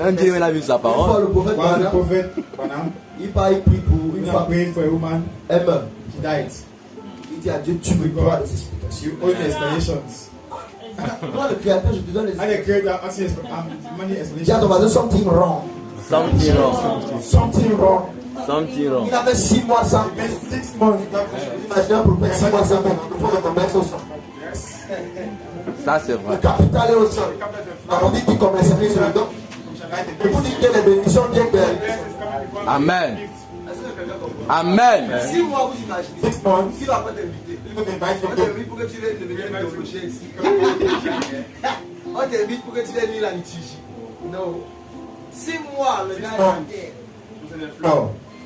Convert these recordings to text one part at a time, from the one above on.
Un Dieu, il a vu sa Une fois, parole. le prophète Branham, il prie pour une femme. Elle meurt. Il dit à Dieu, tu me dois des explications. Moi, le créateur, je te donne les explications. Dis à ton voisin, something wrong. Something wrong. Something wrong. Something wrong. Il avait 6 mois sans paix. Imaginez un prophète 6 mois sans paix. Il faut le commerce au sol. Ça, c'est Le vrai. capital est au sol. On dit qu'il commercialise le don. Et vous dites que les bénédictions viennent d'elle. Amen. Amen. 6 mois, vous imaginez. Qui va pas t'inviter? On t'invite pour que tu viennes devenir un débauché ici. On t'invite pour que tu viennes lire la liturgie. Non. 6 mois, le gars est en terre.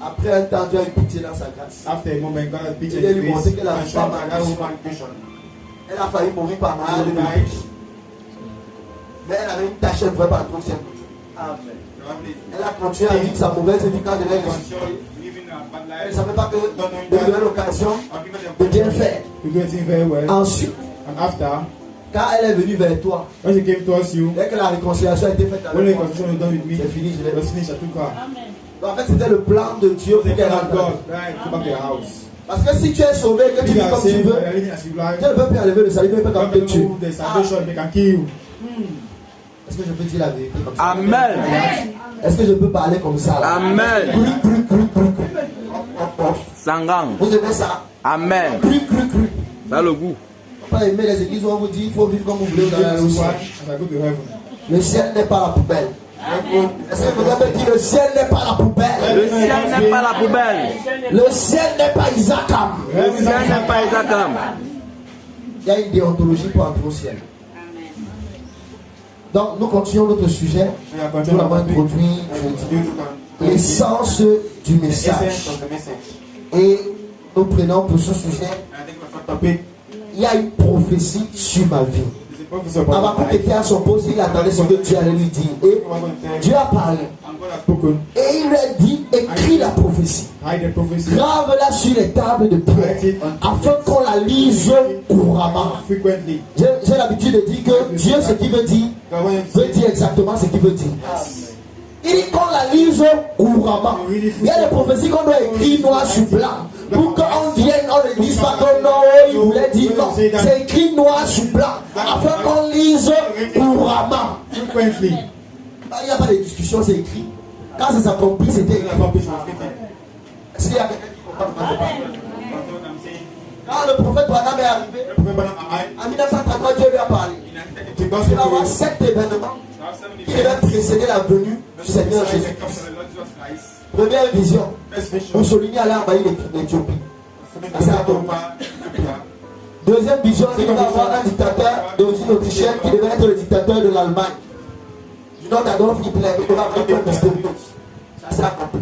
Après un temps, Dieu a eu pitié dans sa grâce. Il a lui montré que la femme elle a failli mourir par malade. Mais elle avait une tâche, elle ne pouvait pas accrocher. Elle a continué à vivre sa mauvaise vie quand elle est ressuscitée. Elle ne savait pas que de nouvelles occasions de bien faire. Ensuite, quand elle est venue vers toi, dès que la réconciliation a été faite avec moi, c'est fini, je l'ai fini. En fait, c'était le plan de Dieu pour qu'elle rentre. Parce que si tu es sauvé, que tu vis comme tu veux, Dieu ne peut plus enlever le salut, mais il peut quand même te tuer. Est-ce que je peux dire la vérité comme ça? Amen. Est-ce que je peux parler comme ça? Là? Amen. Sangang. Vous aimez ça? Amen. Ça a le goût. On va aimer les églises où on vous dit il faut vivre comme vous voulez. Le ciel n'est pas la poubelle. Est-ce que vous avez dit le ciel n'est pas la poubelle? Le ciel n'est pas la poubelle. Le ciel n'est pas Isakam. Le ciel n'est pas Isakam. Il y a une déontologie pour entrer au ciel. Donc nous continuons notre sujet. Nous l'avons introduit. L'essence du message. Et nous prenons pour ce sujet. Il y a une prophétie sur ma vie. Avant était à son poste, il attendait ce que Dieu allait lui dire. Et Dieu a parlé. Et il lui a dit, écris la prophétie. Grave-la sur les tables de pierre. Afin qu'on la lise couramment. J'ai l'habitude de dire que Dieu, ce qu'il veut dire exactement ce qu'il veut dire. Il dit qu'on la lise couramment. Il y a des prophéties qu'on doit écrire noir sur blanc. Pour qu'on vienne, on ne dise pas que non, il voulait dire non. C'est écrit noir sur blanc. Afin qu'on lise couramment. Il n'y a pas de discussion, c'est écrit. Quand ça s'accomplit, c'était écrit. Est-ce qu'il y a quelqu'un qui comprend? Quand le prophète Branham est arrivé, en 1933, Dieu lui a parlé. Il va y avoir 7 événements qui devaient précéder la venue du Seigneur Jésus-Christ. Première vision, Mussolini allait envahir l'Éthiopie. Deuxième vision, il va y avoir un dictateur d'origine autrichienne qui devait être le dictateur de l'Allemagne. Du nom d'Adolf Hitler, il devait avoir un mystérieuse. Ça s'est accompli.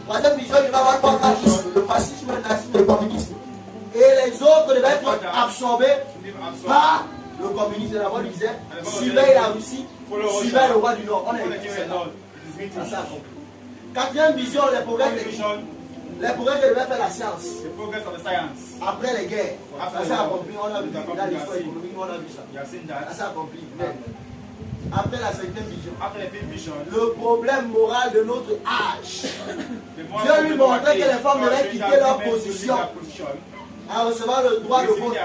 Troisième vision, il va y avoir trois nazisme, le fascisme, le nazisme et le communisme. Et les autres devaient être absorbés par le communisme. La voix lui disait, surveille la Russie, surveille le roi du Nord. On est écrit ça. Ça s'est accompli. Quatrième vision, les progrès techniques. Les progrès que devait faire la science. Après les guerres. Ça s'est accompli. On a vu dans l'histoire économique, on a vu ça. Ça s'est accompli. Après la cinquième vision. Le problème moral de notre âge. Dieu lui montrait que les femmes devaient quitter leur position à recevoir le droit de vote,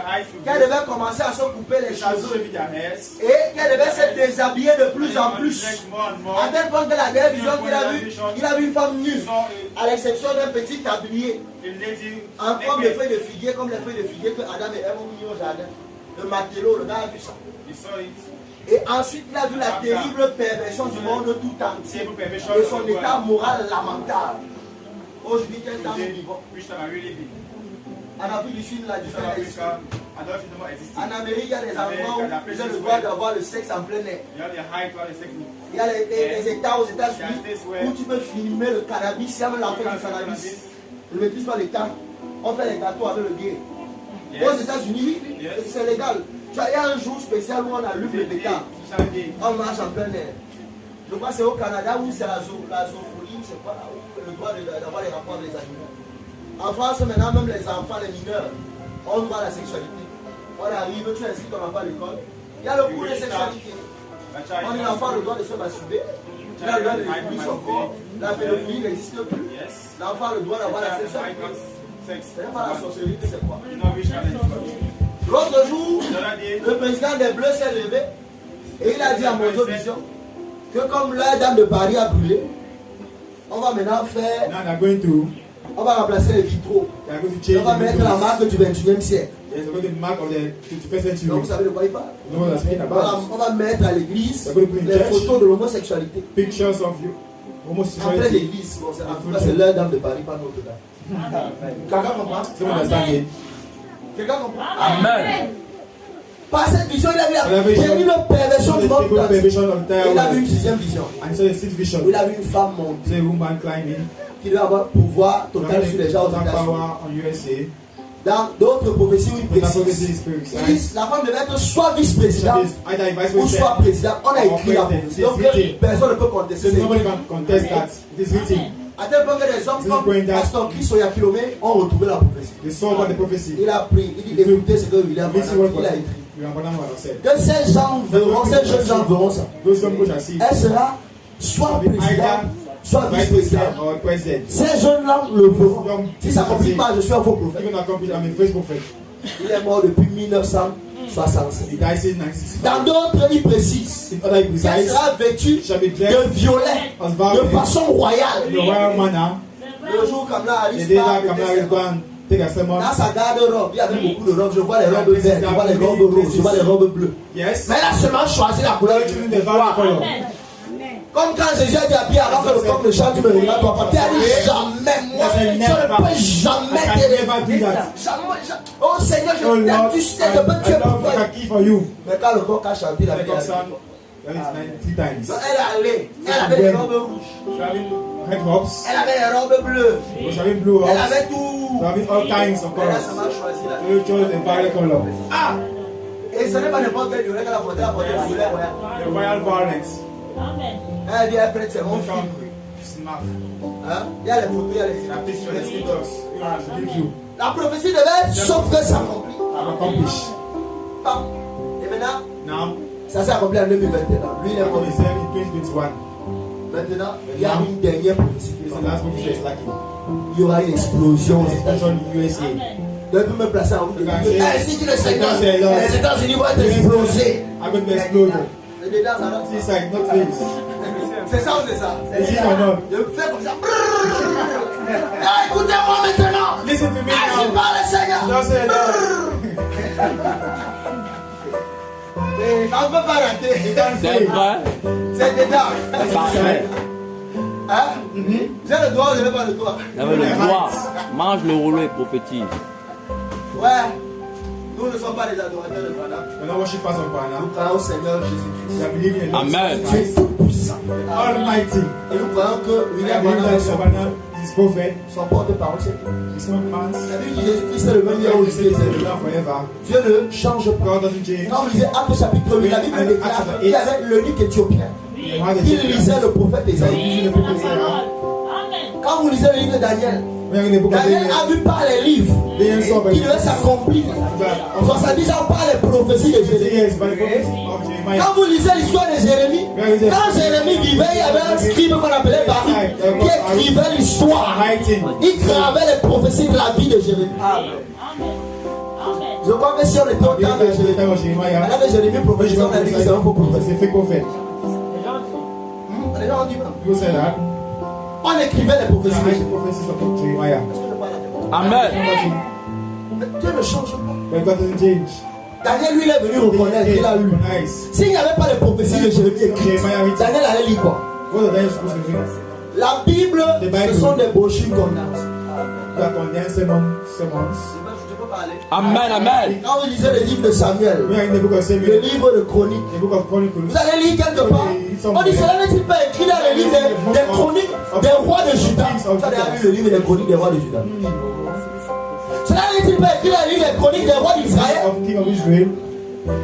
qu'elle devait commencer à se couper les cheveux et qu'elle devait se déshabiller de plus en plus. À tel point que la dernière vision qu'il a vue, il a vu une femme nue, à l'exception d'un petit tablier, comme les feuilles de figuier, que Adam et Ève ont mis au jardin. Le matelot, le gars a vu ça. Et ensuite, il a vu la terrible perversion du monde tout entier et son état moral lamentable. Aujourd'hui, quel temps nous vivons? En Afrique du Sud, la différence existe. En Amérique, il y a des endroits où ils ont le droit d'avoir le sexe en plein air. Il y a les États aux États-Unis où tu peux filmer le cannabis, il y a même la fête du cannabis. Le maîtrise pas l'État. On fait les gâteaux avec le gay. Aux États-Unis, c'est légal. Il y a un jour spécial où on allume le pétard. On marche en plein air. Je crois que c'est au Canada où c'est la zoophilie, c'est pas le droit d'avoir les rapports avec les animaux. En France, maintenant, même les enfants, les mineurs, ont droit à la sexualité. On arrive, tu inscris ton enfant à l'école. Il y a le cours de sexualité. On dit l'enfant a le droit de se masturber. Il a le droit de découvrir son corps. La pédophilie n'existe plus. L'enfant a le droit d'avoir la sexualité. C'est pas la sorcellerie, c'est quoi? L'autre jour, le président des Bleus s'est levé et il a dit à Monzo Vision que comme la dame de Paris a brûlé, on va maintenant faire. On va remplacer les vitraux. On va mettre la marque du 21e siècle. Donc vous savez de quoi il parle? On va mettre à l'église les photos de l'homosexualité. En pleine l'église. Bon, c'est la dame de Paris, pas notre dame. Quelqu'un comprend? Quelqu'un comprend? Amen. Par cette vision, il a vu la terrible perversion du monde. Il a vu une sixième vision. Il a vu une femme monter qui doit avoir pouvoir total sur les gens aux États-Unis. Dans d'autres prophéties, il précise. Il dit la femme devait être soit vice-présidente ou soit présidente. On a écrit la prophétie. Donc personne ne peut contester. À tel point que les hommes comme Pasteur Chris Oyakilome ont retrouvé la prophétie. Il a pris, il dit écoutez ce que William il a écrit. Que ces gens verront, ces jeunes gens verront ça. Elle sera soit présidente, soit vice-président. Ces jeunes-là le verront. Si ça ne complique pas, je suis un faux prophète. Il est mort depuis 1967. Dans d'autres, il précise qu'elle sera vêtue de violet de façon royale. Le jour comme là, Alice dans sa garde-robe, il y avait beaucoup de robes. Je vois les robes vertes, je vois les robes roses, je vois les robes bleues. Mais elle a seulement choisi la couleur du noir. Comme quand Jésus a dit à Pierre, alors que le corps de chant, tu me regardes, toi, Pierre a dit jamais, moi, je ne peux jamais t'aider. Oh Seigneur, je t'aime, tu sais, je peux tuer pour toi. Mais quand le corps a chanté, il avait dit, elle est allée, elle avait des robes rouges, elle avait des robes bleues, elle avait tout. Elle a seulement choisi la. Ah! Et ce n'est pas n'importe quel violet qu'elle a porté, le violet royal. Elle dit, elle prête ses bons films. Il y a les photos, il y a les images. La prophétie devait sauf que s'accomplir. Et maintenant, ça s'est accompli en 2021. Lui, il est mort. Maintenant, il y a une dernière prophétie. Il y aura une explosion aux États-Unis. Donc, vous me placer en haut. Si tu le sais, les États-Unis vont être explosés. C'est ça ou c'est ça? Je fais comme ça. Écoutez-moi maintenant. Ainsi parle le Seigneur. On ne peut pas rater. C'est vrai. C'est dedans. Hein? J'ai le droit, je n'ai pas le droit. J'avais le droit. Mange le rouleau et prophétise. Ouais. Nous ne sommes pas des adorateurs de Bala. Nous croyons au Seigneur Jésus-Christ. Amen. Tu es tout puissant. Almighty. Et nous croyons que William Branham est son porte-parole, c'est tout. C'est lui qui Jésus-Christ est le même hier aujourd'hui. Dieu ne change pas. Quand vous lisez Actes chapitre 8, la Bible déclare qu'il y avait l'eunuque éthiopien. Il lisait le prophète Ésaïe. Quand vous lisez le livre de Daniel, Daniel a vu par les livres qui devaient s'accomplir. 70 ans par les prophéties de Jérémie. Quand vous lisez l'histoire de Jérémie, quand Jérémie vivait, il y avait un scribe qu'on appelait Baruch qui écrivait l'histoire. Il gravait les prophéties de la vie de Jérémie. Je crois que si on était au temps de Jérémie, alors que Jérémie prophétisait, on a dit que c'est un faux prophète. Les gens ont dit non. On écrivait les prophéties de Jérémie. Amen. Dieu ne change pas. Daniel, lui, il est venu reconnaître qu'il a lu. S'il n'y avait pas les prophéties de Jérémie écrites, Daniel allait lire quoi? La Bible, ce sont des brochures qu'on a. Amen, amen. Quand vous lisez le livre de Samuel, le livre de Chroniques, vous allez lire quelque part. On dit, cela n'est-il pas écrit dans le livre des Chroniques des rois de Juda? Vous avez lu le livre des Chroniques des rois de Juda? Cela n'est-il pas écrit dans le livre des Chroniques des rois d'Israël?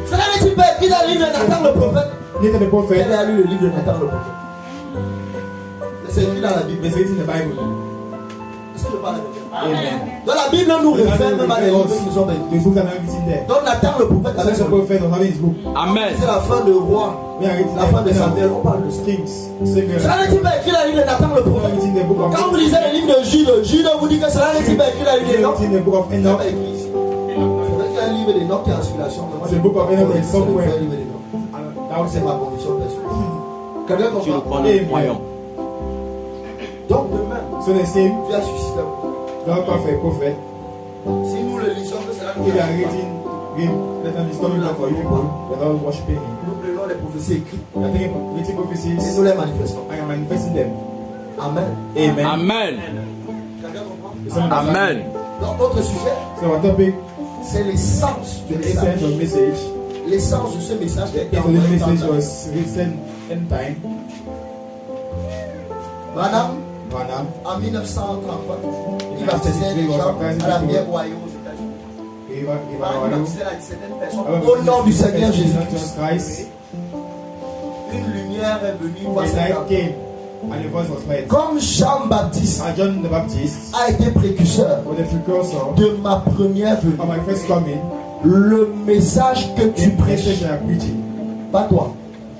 Cela n'est-il pas écrit dans le livre de Nathan le prophète? Vous avez lu le livre de Nathan le prophète? Mais c'est écrit dans la Bible. Est-ce que je parle de Amen. Dans la Bible, nous réfère même à les livres qui sont écrits. Donc Nathan le prophète avait son book. Amen. C'est la fin de roi. La femme de Samuel, on parle de ça. Cela n'est-il pas écrit dans la Bible de Nathan le prophète? Quand vous lisez le livre de Jude vous dit que cela n'est-il pas écrit dans la Bible de Enoch? C'est pas écrit ici. C'est vrai qu'il y a un livre d'Enoch qui est en circulation. Mais moi, je ne peux pas faire un livre d'Enoch. C'est ma conviction personnelle. Quelqu'un Tu le comprend? connais, croyant. Donc demain, So they say, tu as suscité un God perfect prophet. si nous le lisons, que cela nous If they are arrive. reading, let them be stopping for you. They're not worshiping Him. Nous prenons les prophéties écrites I think written et prophecies, nous les manifestons. I am manifesting them. Amen. Amen. Amen. Quelqu'un comprend? Amen. Donc, autre sujet, So our topic, c'est l'essence du the essence message. of message. L'essence de ce message qui est So this message was written in time. Madame, Branham, en 1933, il baptisait les gens à la pierre royale aux États-Unis. Il baptisait là certaines personnes au nom du Seigneur Jésus-Christ. Christ, Une lumière est venue voir the cette light femme. came, and the voice was heard. Comme Jean-Baptiste And John the Baptist a été précurseur was the precursor de ma première venue, of my first coming. le message que tu The message prêches, I am preaching, pas toi,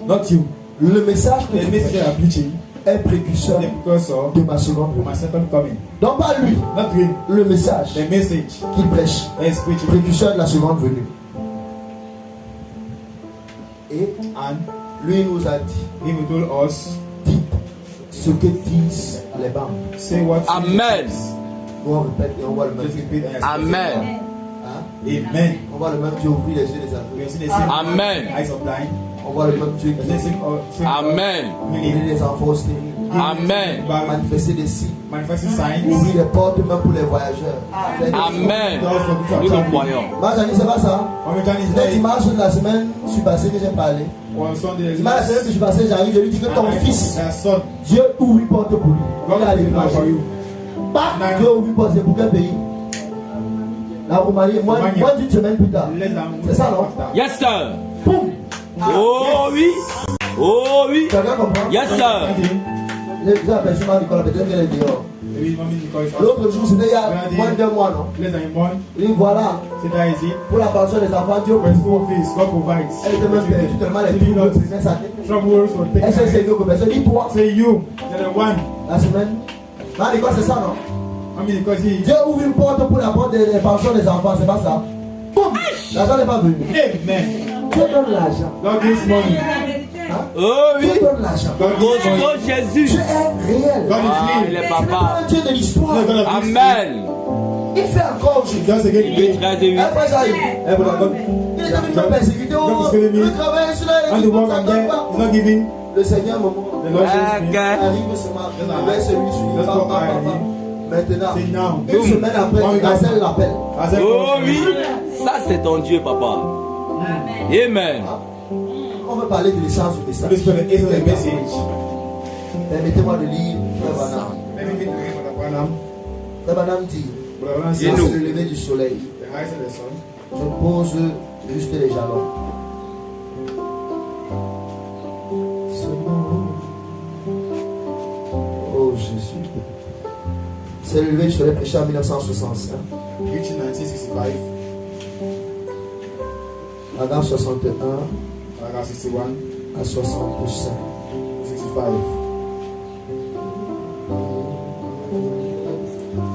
not you. le message que The tu message I prêches am preaching, est précurseur the precursor de ma seconde of venue. my second coming. Non pas lui, Not him. le message The message qu'il prêche, is preaching. précurseur de la seconde venue. Et And lui nous a dit, he will told us, dites ce que disent les bandes. say what. Amen. Nous on répète et on voit le même Just Dieu. repeat and Amen. Hein? Amen. On voit le même Dieu ouvrir les yeux des We aveugles. see the same Amen. eyes of blind. On voit le même Dieu The qui same Amen. guérit healing. les enfants stériles, Amen. manifester des signes, Manifesting signs. ouvrir les portes même pour les voyageurs. Amen. Nous le croyons. Moi j'ai dit c'est pas ça. On the Chinese C'est day, dimanche de la semaine passée que j'ai parlé. on Sunday, Dimanche la semaine que je suis passé, j'arrive, je lui dis que ton fils, their son, Dieu ouvre une porte pour lui. God Il a will les do for you. Bah, Dieu ouvre une porte, c'est pour quel pays? La Roumanie, moins d'une semaine plus tard. Less than C'est ça, non? Yes, sir. Boum! Oh oui. Oh oui. Quelqu'un comprend? Yes, sir. J'ai aperçu ma Nicolas, peut-être qu'elle est dehors. Maybe mommy because it's L'autre jour, c'était il y a moins de 2 mois, non? less than a month. Il dit voilà, So that is it. pour la pension des enfants, Dieu When ouvre. school fees, God provides. Elle était même perdue tellement les filles l'autre prenaient sa tête. Troubles will take Elle s'est time. servie au commerce. Dis toi, Say you, you're the one. la semaine. Ma Nicolas, c'est ça, non? I mean, because he. Dieu ouvre une porte pour la porte des pensions des enfants, c'est pas ça? Boum! L'argent n'est pas venu. Amen. Dieu donne l'argent. God gives money. Oh oui. Dieu donne l'argent. God gives money. Oh Jésus. Dieu est réel. God Ah, is il real. est C'est pas papa. un Dieu de l'histoire. Amen. Il fait encore aujourd'hui. Just again, Il est très ému. Un frère j'arrive. Eh, but God, Il est devenu une persécuté. Le travail sur la and the work I'm there, he's not giving. Le Seigneur me The montre. Lord shows me. Okay. Arrive ce matin. Il laisse celui sur papa. Maintenant, Say now. une semaine après, Rachel l'appelle. I said, Oh oui. Ça c'est ton Dieu, papa. Amen. On veut parler de l'essence du Holy message. Spirit is the message. Permettez-moi de lire Frère Branham. Let me read for the Branham. Frère Branham dit, Brother Branham Dis-nous. says, c'est le lever du soleil. the rise of the sun. Je pose juste les jalons. Oh Jésus. C'est le lever du soleil prêché en 1965. Reaching 1965, Paragraphe 61 paragraph 61, à 65. 65.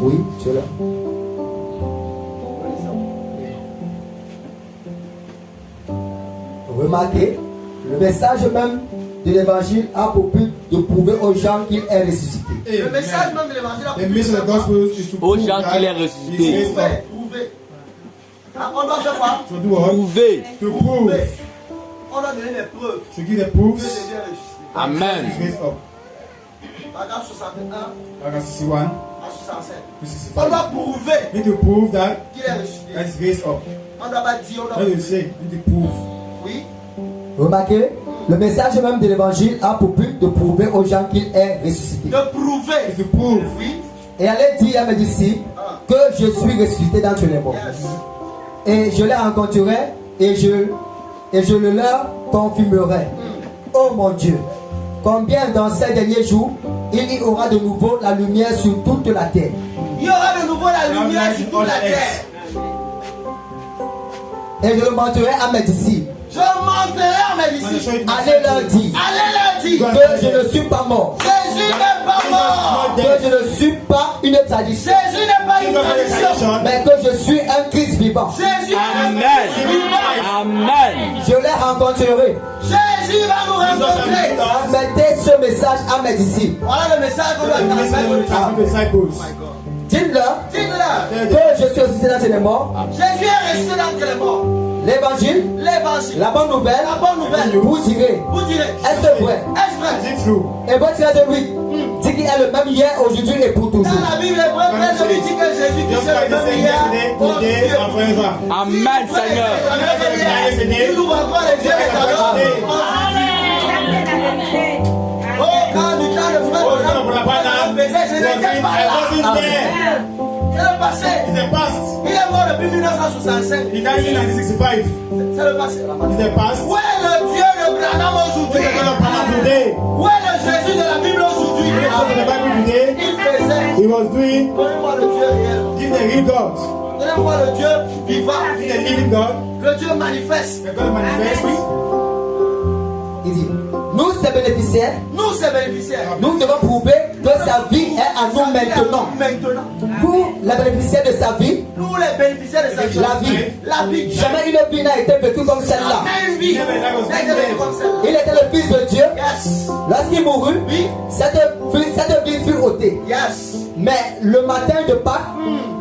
Oui, tu es là. Remarquez, le message même de l'évangile a pour but de prouver aux gens qu'il est ressuscité. Le message même de l'évangile a The mission of the gospel is to Aux prove gens qu'il est that ressuscité. he's raised up. Prouver. On doit faire quoi? To do what? Prouver. To prove. On doit donner des preuves To give the que proofs Jésus est ressuscité. Amen. he's raised up. Paragraphe 61 Paragraph 61 à 65. to On 65. doit prouver You need to prove that qu'il est ressuscité. he's raised up. On doit pas dire, on doit What do you prouver. say? You need to prove. Oui. Remarquez, le message même de l'évangile a pour but de prouver aux gens qu'il est ressuscité. De prouver. It's to prove. Oui. Et allez dire à mes disciples que je suis ressuscité d'entre les morts. Yes. Et je les rencontrerai et je le leur confirmerai. Oh mon Dieu, combien dans ces derniers jours il y aura de nouveau la lumière sur toute la terre. Il y aura de nouveau la lumière sur toute la terre. Et je le montrerai à mes disciples. Je montrerai à mes disciples. Allez leur dire que je ne suis pas mort. Jésus n'est pas mort. Que je ne suis pas une tradition. Jésus n'est pas une tradition. Mais que je suis un Christ vivant. Jésus est un Amen. Christ vivant. Amen. Je les rencontrerai. Jésus va nous rencontrer. Transmettez ce message à mes disciples. Voilà le message qu'on doit transmettre aux disciples. Dites-leur Dites-leur. que je suis ressuscité d'entre les morts. Jésus est ressuscité d'entre les morts. L'évangile, L'évangile. la bonne nouvelle, La bonne nouvelle. vous direz, Vous direz. est-ce vrai? Est-ce vrai? Hébreu 13:8 dit qu'il est le même hier, aujourd'hui et pour toujours. Dans la Bible, Hébreu 13 dit que Jésus Christ est le même hier, aujourd'hui. Amen, Seigneur. Il nous renvoie les yeux des alors. Oh, quand du temps de frère, on a baisé, je n'étais pas là. C'est le passé. Il est mort depuis 1965. C'est le passé. Où est le Dieu de Branham aujourd'hui? Où est le Jésus de la Bible aujourd'hui? Il faisait. He was doing, Donnez-moi le Dieu réel. give the real God, Donnez-moi le Dieu vivant. give the living God, Le Dieu manifeste. the God manifest. Il dit, nous ces bénéficiaires, Nous, ces bénéficiaires. nous devons prouver que sa vie est à nous maintenant. Maintenant. Pour les bénéficiaires de sa vie, Nous, les bénéficiaires de sa vie. la vie, La vie. jamais une vie n'a été vécue comme celle-là. Jamais une vie. N'a été vécue comme celle-là. Il était le Fils de Dieu. Yes. Lorsqu'il mourut, Oui. cette vie fut ôtée. Yes. Mais le matin de Pâques,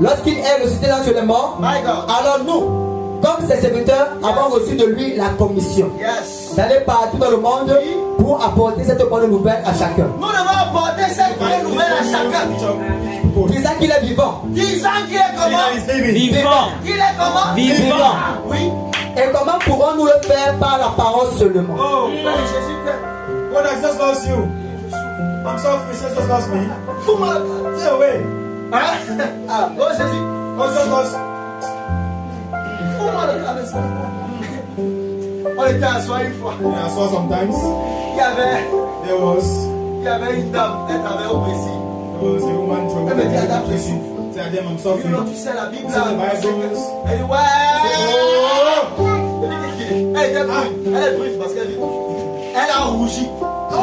lorsqu'il est ressuscité d'entre les morts, My God. alors nous, comme ses serviteurs, avons reçu de lui la commission Yes. d'aller partout dans le monde pour apporter cette bonne nouvelle à chacun. Nous devons apporter cette bonne nouvelle à chacun. Disant qu'il est vivant. Disant qu'il est comment? Vivant. Qu'il est comment? Vivant. Oui. Et comment pourrons-nous le faire? Par la parole seulement. Oh, frère Jésus, God has just lost you. I'm sorry, Jesus just lost me. fous-moi le Stay away. Hein? Ah, oh Jésus. God just lost. Fous-moi le cabesson. On était assis une fois. And I saw sometimes Il y avait there une dame, elle travaillait au Brésil. was a woman Elle me dit, Adam, je trouble. souffre. Tell them I'm Tu suffering. sais la Bible C'est là. le Bible. Elle dit ouais. Elle était brune. Elle est brune parce qu'elle dit. Elle a rougi. Ouais.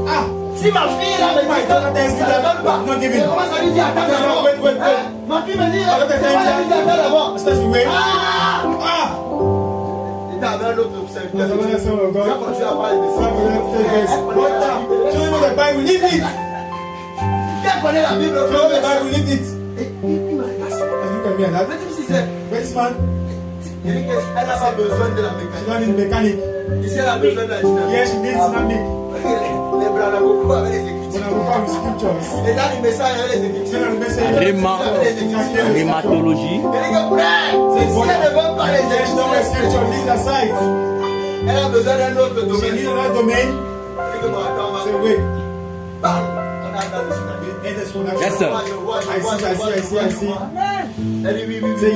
Ah! Si ma fille là me dit que ça ne donne pas. Non, give it. Elle commence à lui dire attends d'abord. Wait. Ma fille me dit Attends, c'est pas la vie d'attends d'abord. Especially wait. Ah. Ah! Et t'as un autre serviteur. There's another son of Tu vas God. continuer à parler de ça. Some of them say this. What the? Show me the Bible. Leave it. Qui connaît la Bible? Show me the Bible. Leave it. Et il me regarde. And look at me like that. Mais tu sais, This man, il dit qu'elle n'a pas besoin de la she's mécanique. not in mechanic. Ici, elle a besoin de la dynamique. Yes, she needs dynamic. Les bras là, beaucoup avec les When I écritures. look at the scriptures, Et dans les messages, il y a les écritures. when I message, Rhématologie. Il dit que frère, si elle ne veut pas les there's no scripture, leave it écritures, aside. elle a besoin d'un autre She domaine. needs another domain. Il dit que non, attends, on Say, va wait. parler. On a dans le tsunami. Ain't this one Yes, sir. Je vois. I see. Elle dit oui. Say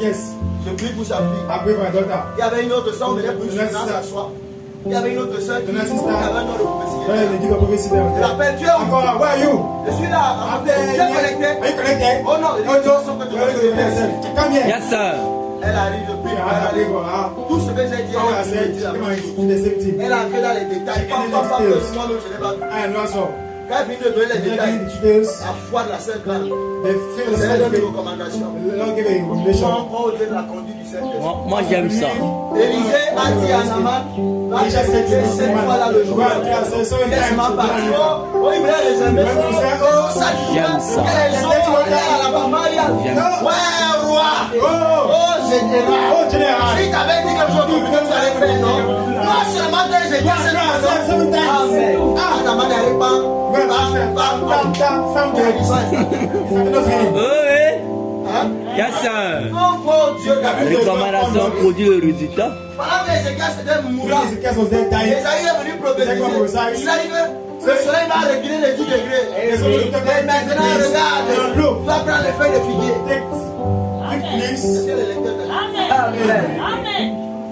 yes. Je prie pour sa fille. I pray for my daughter. Il y avait une autre soeur, on venait pour une Yes, finance sir. à soi. Il y avait une autre soeur qui Yes, avait sir. un autre Where professionnel. is the gift of prophecy there? Je l'appelle, tu es où? Encore, where are you? Je suis là. Tu es connecté? Are you connected? Oh non, les Oh, gens sont que tu vas te yes. Come here. Yes, sir. Elle arrive, je prie. I pray for her. Tout ce que j'ai dit, All I elle said, a dit la come même on, chose. do the same thing. Elle a entré dans les détails. Pas moi, je n'ai pas vu. I am not so. Quand elle finit de donner les They détails, give the details. la foi de la Sainte Grâce, They feel the c'est une same. recommandation. The Lord give a On recommendation. prend au Dieu de la conduite du Saint-Esprit. Moi, j'aime ça. Élisée a dit à Naaman, va chercher cette fois là le jour. Laisse-moi partir. Oh, il me l'a réservé. Oh, ça J'aime ça. Elle est à la Bamaria. J'aime ça. Ouais, roi. Oh! Oh, général. Oh, général. Si t'avais dit quelque chose que tu allais faire, non? Non seulement j'ai dit cette façon. Amen. Ah, Naaman n'arrive pas. Oui. Yes, sir. Oh, Dieu, Recommandation produit le résultat. pendant que Ézéchias était mourant, Jesus was there dying. Esaïe est venu prophétiser. Il a dit que le soleil va reculer de 10 degrés. Et maintenant, regarde, tu vas prendre les feuilles de figuier. Take leaves. Est-ce qu'il y a les lecteurs de la Bible? Amen.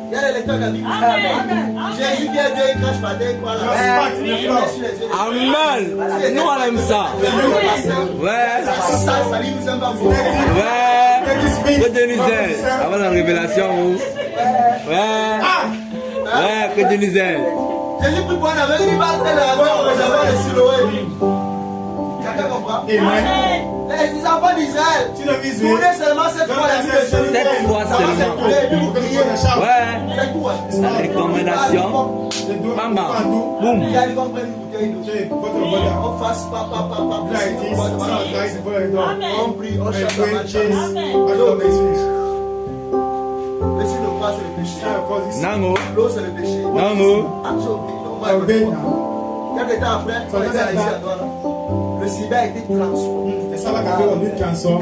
Il y a les lecteurs de la Bible. Amen. Jésus qui est Dieu, il crache pas Dieu, il croit là. Il est sur les yeux. Amen. Nous, on aime ça. Ouais. Ça lui nous aime pas beaucoup. Ouais. Que Dieu nous aide. Avant la révélation, Ouais, que Dieu nous aide. Jésus prie pour un aveugle, il parle tel aveugle, on va le Siloé. Quelqu'un comprend? Amen. Les enfants d'Israël, Tu le vises, tournez seulement cette fois la vie de Jésus. Cette fois seulement. Ouais. C'est tout. La recommandation. Maman. Boum. Il y a une comprenne une bouteille d'eau. On fasse papa. On prie, on cherche la main. Mais si le bras c'est le péché. Nango. L'eau c'est le péché. Nango. Quelques temps après, on est allé ici à Douala. Le Sida a été transformé.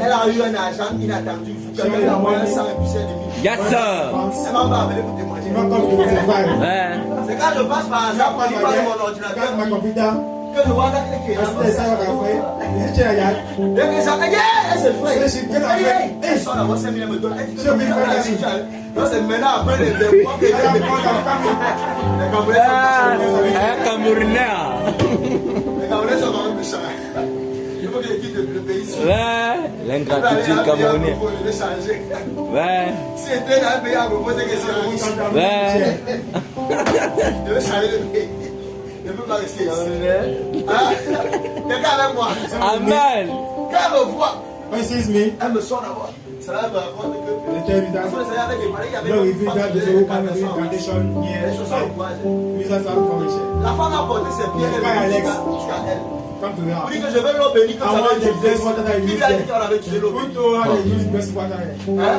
Elle a eu un argent inattendu. Elle a envoyé un sang épicé de mille. Yes, sir. Elle m'a pas appelé pour témoigner. Ouais. C'est quand je passe par hasard, quand je parle de mon ordinateur, que je vois quelqu'un qui est là. Dès que ça, elle se fait. Elle sort là-bas, 5 000 me donne. Elle dit que c'est maintenant après les mois que j'ai Un Camerounais. les Camerounais sont quand même méchants. Il faut que je quitte le pays. Ouais. L'ingratitude camerounaise. Je vais changer. Ouais. Si j'étais dans un pays à propos, c'est que c'est rouge. Ouais. Je vais changer de pays. Je ne peux pas rester ici. Quelqu'un avec moi. Amen. Quand elle me voit, When he sees me, elle me sort d'abord. Ça va me raconter que. they tell me that Parce que le Seigneur avait déparé, il y avait no une reveal femme that qui the faisait whole des kind of candidations. incantation near Les choses sont courageuses. Jesus have information. La femme a porté ses pieds et jusqu'à elle. Come to the Pour dire house. que je veux l'eau bénie comme I ça want avait the utilisé. best water that Qui you lui a dit use qu'on avait utilisé l'eau Who bénie? told her they use best water here? Hein?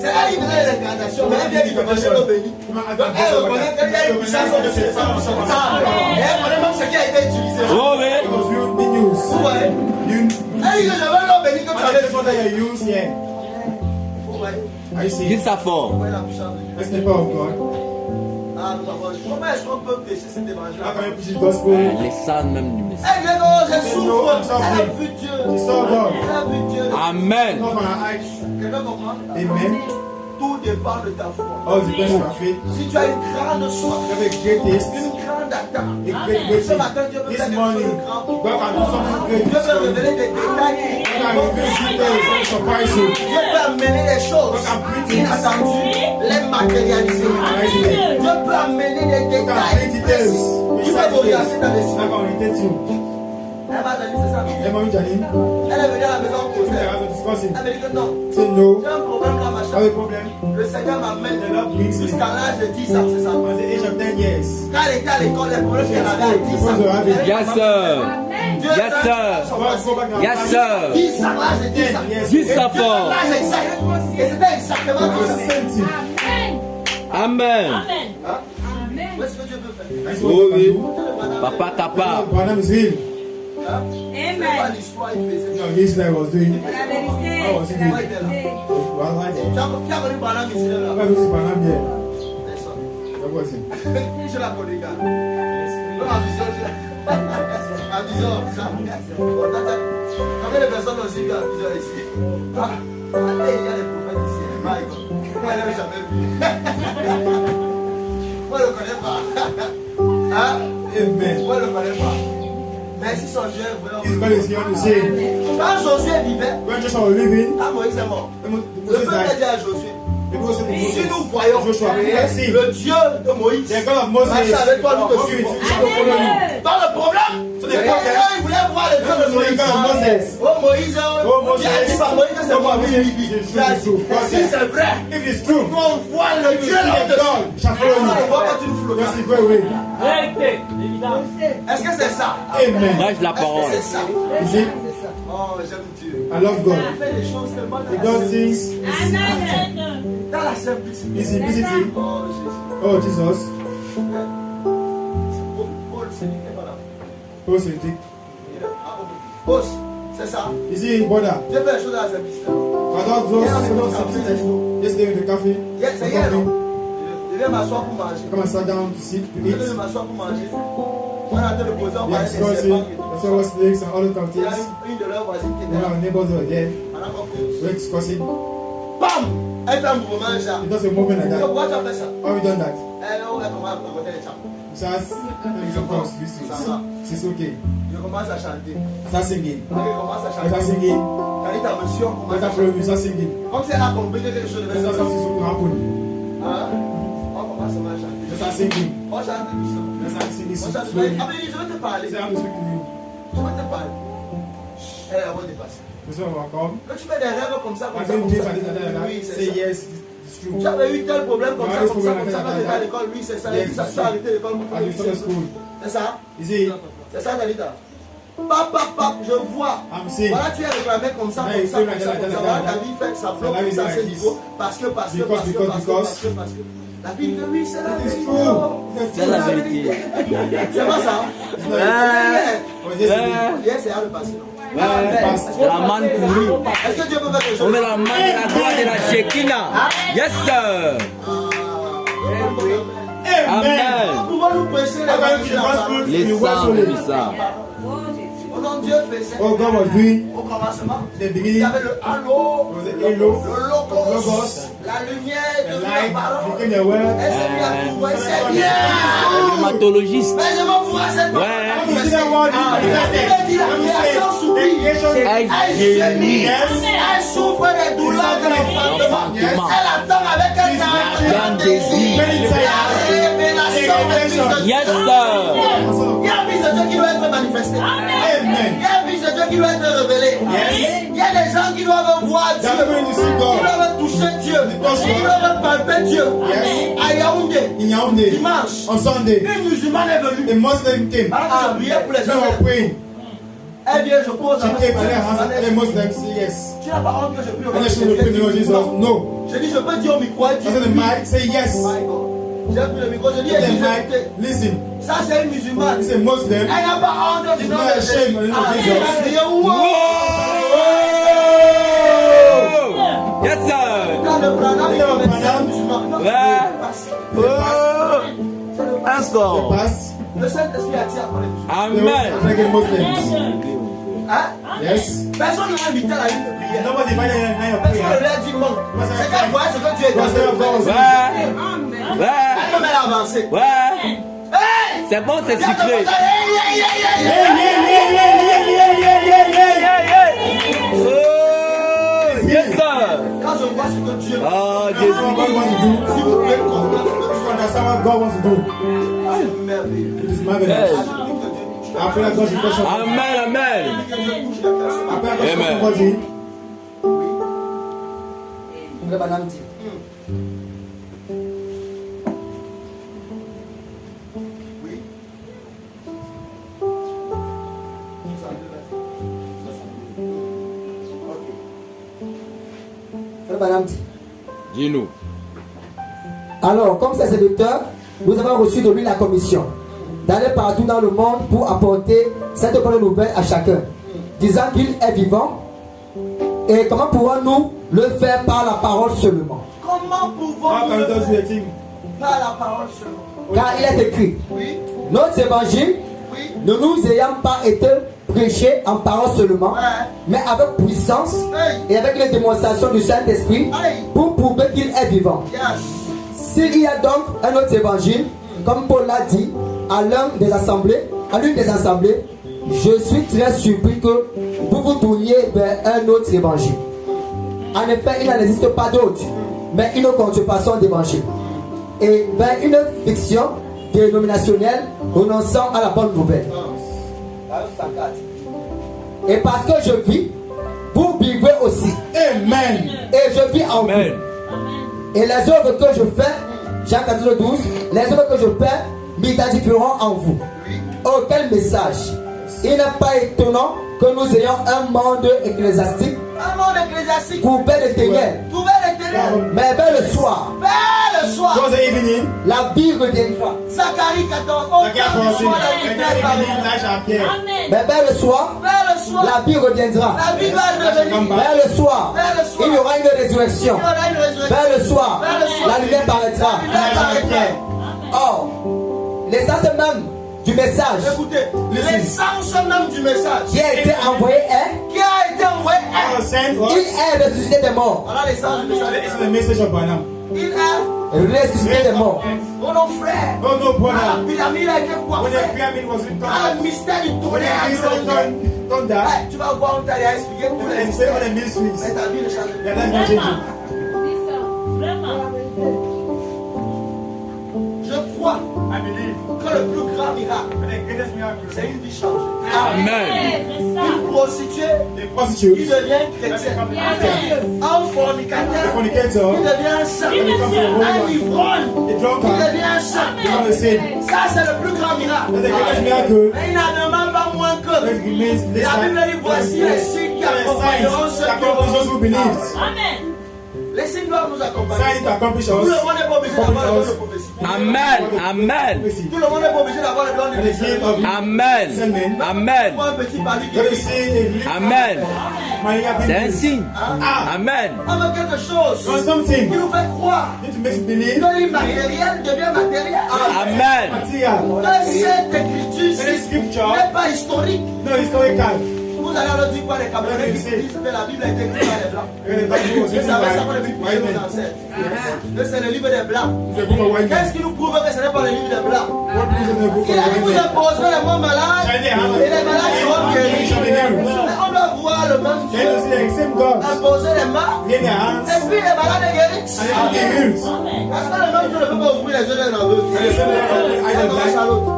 C'est elle qui faisait les incantations, mais elle vient de manger l'eau bénie. Donc elle reconnaît qu'il y a une puissance de ses femmes. Et elle connaît même ce qui a été utilisé. Oh, oui. It was real big news. Vous voyez? You Elle dit que je veux l'eau bénie comme ça want avait the water utilisé. you use here. Vous voyez? Are you Dis seeing? ça fort. Vous voyez la puissance de Dieu? That's the power of God. Ah, nous avons. Comment est-ce qu'on peut pécher cet évangile? How can you preach the gospel? Les salles même du message. Elle vient de je souffre. Elle a vu Dieu. She saw God. Elle a vu Dieu. Amen. Not from her eyes. Quelqu'un comprend? Amen. Tout dépend de ta foi. All depends on our faith. Si tu as une grande soif, You have a great taste, une grande attente, a great waiting. ce matin Dieu peut faire This quelque chose morning, de grand. God can do something great. Dieu peut révéler des détails qui God can reveal details and surprise you. Dieu peut amener des choses inattendues, les matérialiser. Dieu peut amener des God can bring détails details. précis. Tu peux t'orienter dans les God cieux. can orientate you. Elle m'a dit, c'est ça. Hey, Mommy Janine, Elle est venue à la maison we poser. have to discuss it. Elle me dit que non, Say no. j'ai un problème là, ma I have a chérie. problem. Le Seigneur m'amène The Lord brings me. jusqu'à l'âge de 10 ans, c'est ça. At the age of 10 years. Quand elle était à l'école, les problèmes qu'elle avait à 10 ans. Yes, sir. Dieu Yes, sir. Yes, sir. 10 ans, l'âge de 10 ans. Dis ça Dieu fort. l'âge exact. Et c'était exactement It's the 10 ans. same thing. Amen. Où est-ce que Dieu veut faire? That's Oh, what oui. God can do. Papa capable. Barnum is healed. C'est pas l'histoire, il faisait. No, his life was doing. Il faisait How was he comment? doing? Il était là. Well, I did. Qui a connu Branham ici là? Why was Barnum here? Personne. What was it? Je la connais, gars. Non, en vision, en vision, ça. Combien de personnes ont suivi en vision ici? Ah, il y a des prophètes ici. My God. Moi, je n'avais jamais vu. Moi, je ne le connais pas. Hein? Amen. Moi, je ne le connais pas. Mais si son Dieu est vrai, His God is here to save. quand Josué vivait, When Joshua was living, quand Moïse est mort, le Moses peuple a died. dit à Josué, The people said to si Moses, nous voyons Joshua, we can see le Dieu de Moïse the God of Moses marcher avec toi, nous te walking with suivons. you, we shall follow you. Dans le problème, So les the gens problem- ils voulaient voir le Dieu de The Moïse. God of Moses. Oh Moïse, Moses. qui a dit par Moïse que c'est moi, oui, oui, oui. Il a dit, si c'est vrai, If it's true, nous on voit le if Dieu it's de God, shall follow on ne voit you. pas tu nous flottes. Just go away. Est-ce que c'est ça? Amen. Lâche la Est-ce que parole. c'est ça? You see, Oh, j'aime Dieu. I love God. Il fait les choses tellement He does things dans la simplicité. in simplicity. Oh Jésus. Oh, Jesus. Paul, c'est lui qui est pas là. Oh, c'est Boss, c'est ça. You see, brother, Dieu fait les choses dans la simplicité. I don't do simplicity. Yesterday in the cafe, C'est hier, non? Je viens m'asseoir pour manger. come and sat down to sit, to Je eat. viens m'asseoir pour manger. On a été posé, on We parlait are des discussing, serpents et tout I saw what snakes and all Il the y a things. une de leurs voisines qui était One là. of our neighbors were there. On a compris. We were discussing. Bam! Elle fait un mouvement, genre. It does a movement like Donc, that. pourquoi tu as fait ça? How we done that? Elle commence à raconter les chapeaux. Just, it's okay. Je commence à chanter. Start singing. Quand elle commence à I start chanter, singing. quand elle ta monsieur, on commence Let à her follow chanter. me, start singing. Comme si elle a compris que quelque chose devait se That's passer. something to happen. On commence à chanter. Just start singing. On chante doucement. Just start singing. On chante Slowly. doucement. Ah, mais je vais te parler. Say, I'm speaking to you. Je vais te parler. Elle va dépasser. This one will come. Quand tu fais des rêves comme ça, I'm comme ça, saying comme this ça. and this and that and that. Oui, c'est Say ça. yes, it's true. Tu avais eu tel problème comme No, ça, this comme ça, problem comme ça, like quand tu étais à that. l'école. Oui, c'est ça. Yes, Et ça, it's tu as true. arrêté l'école. And you stop at school. C'est ça? You see, C'est ça, Dalita? Papa, je vois. I'm saying, Voilà, tu es réclamé comme ça, Ouais, comme ça, c'est comme vrai, ça, là, comme ça. là, Voilà, là, ta vie fait que ça bloque là, comme ça, là, c'est là, niveau. Parce que. Because. La Bible dit oui, c'est la It's vérité. true. C'est la vérité. C'est pas ça? Oh, yes, it Hier, c'est à le passé. La manne pourrie. Est-ce que Dieu peut faire quelque On chose? met la manne de la gloire de la Shekinah. Yes, sir. is. Amen. Pouvons-nous prêcher la parole de la parole? Les sangs, les sangs. Quand Dieu faisait Oh, God was doing au commencement, the il y beginning. avait le halo, Was the halo, le logos, logos, la lumière the de la light parole. became the word. Elle s'est mise à tout, elle s'est Le bien. rhumatologiste. Mais je vais voir cette Ouais. You see that word? La Bible dit la création soupire. Elle gémit. Elle souffre des douleurs de l'enfantement. Elle attend avec un désir la révélation des fils de Dieu. Yes, sir. Il y a un fils de Dieu qui doit être manifesté. Amen. Il y a un fils de Dieu qui doit être révélé. Il y a des gens qui doivent voir Dieu. They're going to see Qui God doivent toucher Dieu. Qui doivent palper Dieu. À Yaoundé, in Yaoundé dimanche, on Sunday. une musulmane est The venue. Muslim came. Alors que je priais pour les They were gens. praying. Elle vient, je pose She la came to their house and the main. Muslims said yes. Tu n'as pas honte que je prie au And then she nom will de pray in the name of Jesus. Jésus. No. Je dis, je peux dire au micro, elle dit, I said the mic, say yes. My God. J'ai pris le micro, je dis, The écoutez, mic, listen. ça c'est une musulmane. It's a Muslim. Elle n'a pas honte du nom de She's not ashamed of the Jésus. name of Jesus. Elle a crié, wow. Oh! Yes, sir. Quand le Branham, il Quand le est médecin Branham, musulman. Non, Ouais. c'est le passe. Oh! C'est le passe. The Encore. past. Le Saint-Esprit attire après les musulmans. They were Amen. attacking Muslims. Hein? Yes. Personne ne l'a invité à la ligne de prière. Nobody invited her in a Personne ne prayer. lui a dit non. C'est qu'elle voyait ce que Dieu était en train de faire. Ouais. Ouais. Elle même elle a avancé. Ouais. Hey! C'est bon, c'est Il y a sucré. commencé, hey, hey, hey, hey, hey. Oh! Yes, sir. Quand je vois ce que Dieu fait, Oh, That's what God Jésus. wants to do. si vous pouvez comprendre ce que You Dieu understand what God wants to do. fait, c'est merveilleux. It is marvelous. Je prie que Dieu touche la I pray that God should touch us. Amen, amen. que Dieu touche la personne. I pray that God should touch Amen. somebody. Frère Branham dit, Oui. Frère Branham dit, Dis-nous. alors, comme ses séducteurs, nous avons reçu de lui la commission d'aller partout dans le monde pour apporter cette bonne nouvelle à chacun, disant qu'il est vivant. Et comment pourrons-nous le faire par la parole seulement? Comment How pouvons-nous can we le just do faire a thing? par la parole seulement? Car il est écrit, Oui, notre évangile oui. ne nous ayant pas été prêché en parole seulement, Ouais. mais avec puissance Hey, et avec les démonstrations du Saint-Esprit hey. pour prouver qu'il est vivant. Yes. S'il y a donc un autre évangile, comme Paul l'a dit à l'une des assemblées, je suis très surpris que vous vous tourniez vers un autre évangile. En effet, il n'en existe pas d'autre, mais une contrefaçon d'évangile. Et vers une fiction dénominationnelle renonçant à la bonne nouvelle. Et parce que je vis, vous vivez aussi. Amen. Et je vis en vous. Amen. Et les œuvres que je fais, Jean 14, 12, les œuvres que je fais m'identifieront en vous. Oh, quel message! Il n'est pas étonnant que nous ayons un monde ecclésiastique Un monde ecclésiastique. couvert de ténèbres. Trouver les ténèbres. Mais vers le soir, Vers le soir. Towards the evening, la vie reviendra. Zacharie 14. Au like I temps du foreseen, soir, la and lumière the evening paraîtra. light shall appear. Mais vers le soir, Vers le soir, la vie reviendra. la vie va revenir. Vers le soir, Vers le soir, il y aura une résurrection. il y aura une résurrection. Vers le soir, Vers le soir, la lumière paraîtra. la lumière paraîtra. Or, l'essence même du message Écoutez, l'essence même du message qui a été envoyé est qui a été envoyé I was sent il was, est ressuscité des morts. voilà l'essence du this message. is the message of Branham. Il est Ressuscité des morts. oh non frère. Oh no, Ah, brother. la pyramide a été When the coiffée. pyramid was written Ah, down, le mystère du when tonnerre a the été minister done that, Ouais, tu vas voir, on t'a expliqué tous les and say all the mystères. mysteries, Mais ta vie ne change their pas. life will change. crois I believe que le plus grand miracle, that the greatest miracle c'est une vie changée. Amen. Une prostituée the qui prostitute, devient chrétienne. Un fornicateur the fornicator, qui devient un saint. when it comes to the Un woman, ivrogne the qui drunkard, devient un saint. become a saint. Ça, c'est le plus grand miracle. That's the greatest miracle. Mais il n'en demande pas moins That que. remains this La Bible dit voici les signes qui accompagneront ceux qui those who believe. auront. Les signes doivent nous accompagner. Signs to accomplish Tout us. le monde n'est pas obligé d'avoir le don de prophétie. Amen. Amen. Tout le monde n'est pas obligé d'avoir le don de And the gift prophétie. of Amen. Amen. Moi, un petit pari qui Let me dit, see Amen. Maria C'est un Biblis. signe. Amen. on veut quelque chose Want qui something? nous fait croire Need to make you believe. que l'immatériel devient matériel. Amen. Material. Que cette écriture Any scripture, n'est pas historique. no historical. Vous allez leur dire quoi les Camerounais qui disent que la Bible a été écrite par les Blancs. And the Bible was Vous written savez ça qu'on a by vu pour white nos men. ancêtres. Que c'est le livre des Blancs. The book of white men. Qu'est-ce qui nous prouve que ce n'est pas le livre des Blancs? What is in the book Il a dit of vous white men? imposerez les mots malades et les malades seront guéris. Mais on doit voir le même Then you Dieu see the same God. imposer les mains Lay their hands et puis les malades est guéris. and they will be healed. Parce que le même Dieu ne peut pas ouvrir les yeux d'un aveugle. And the same God opened the eyes of blind.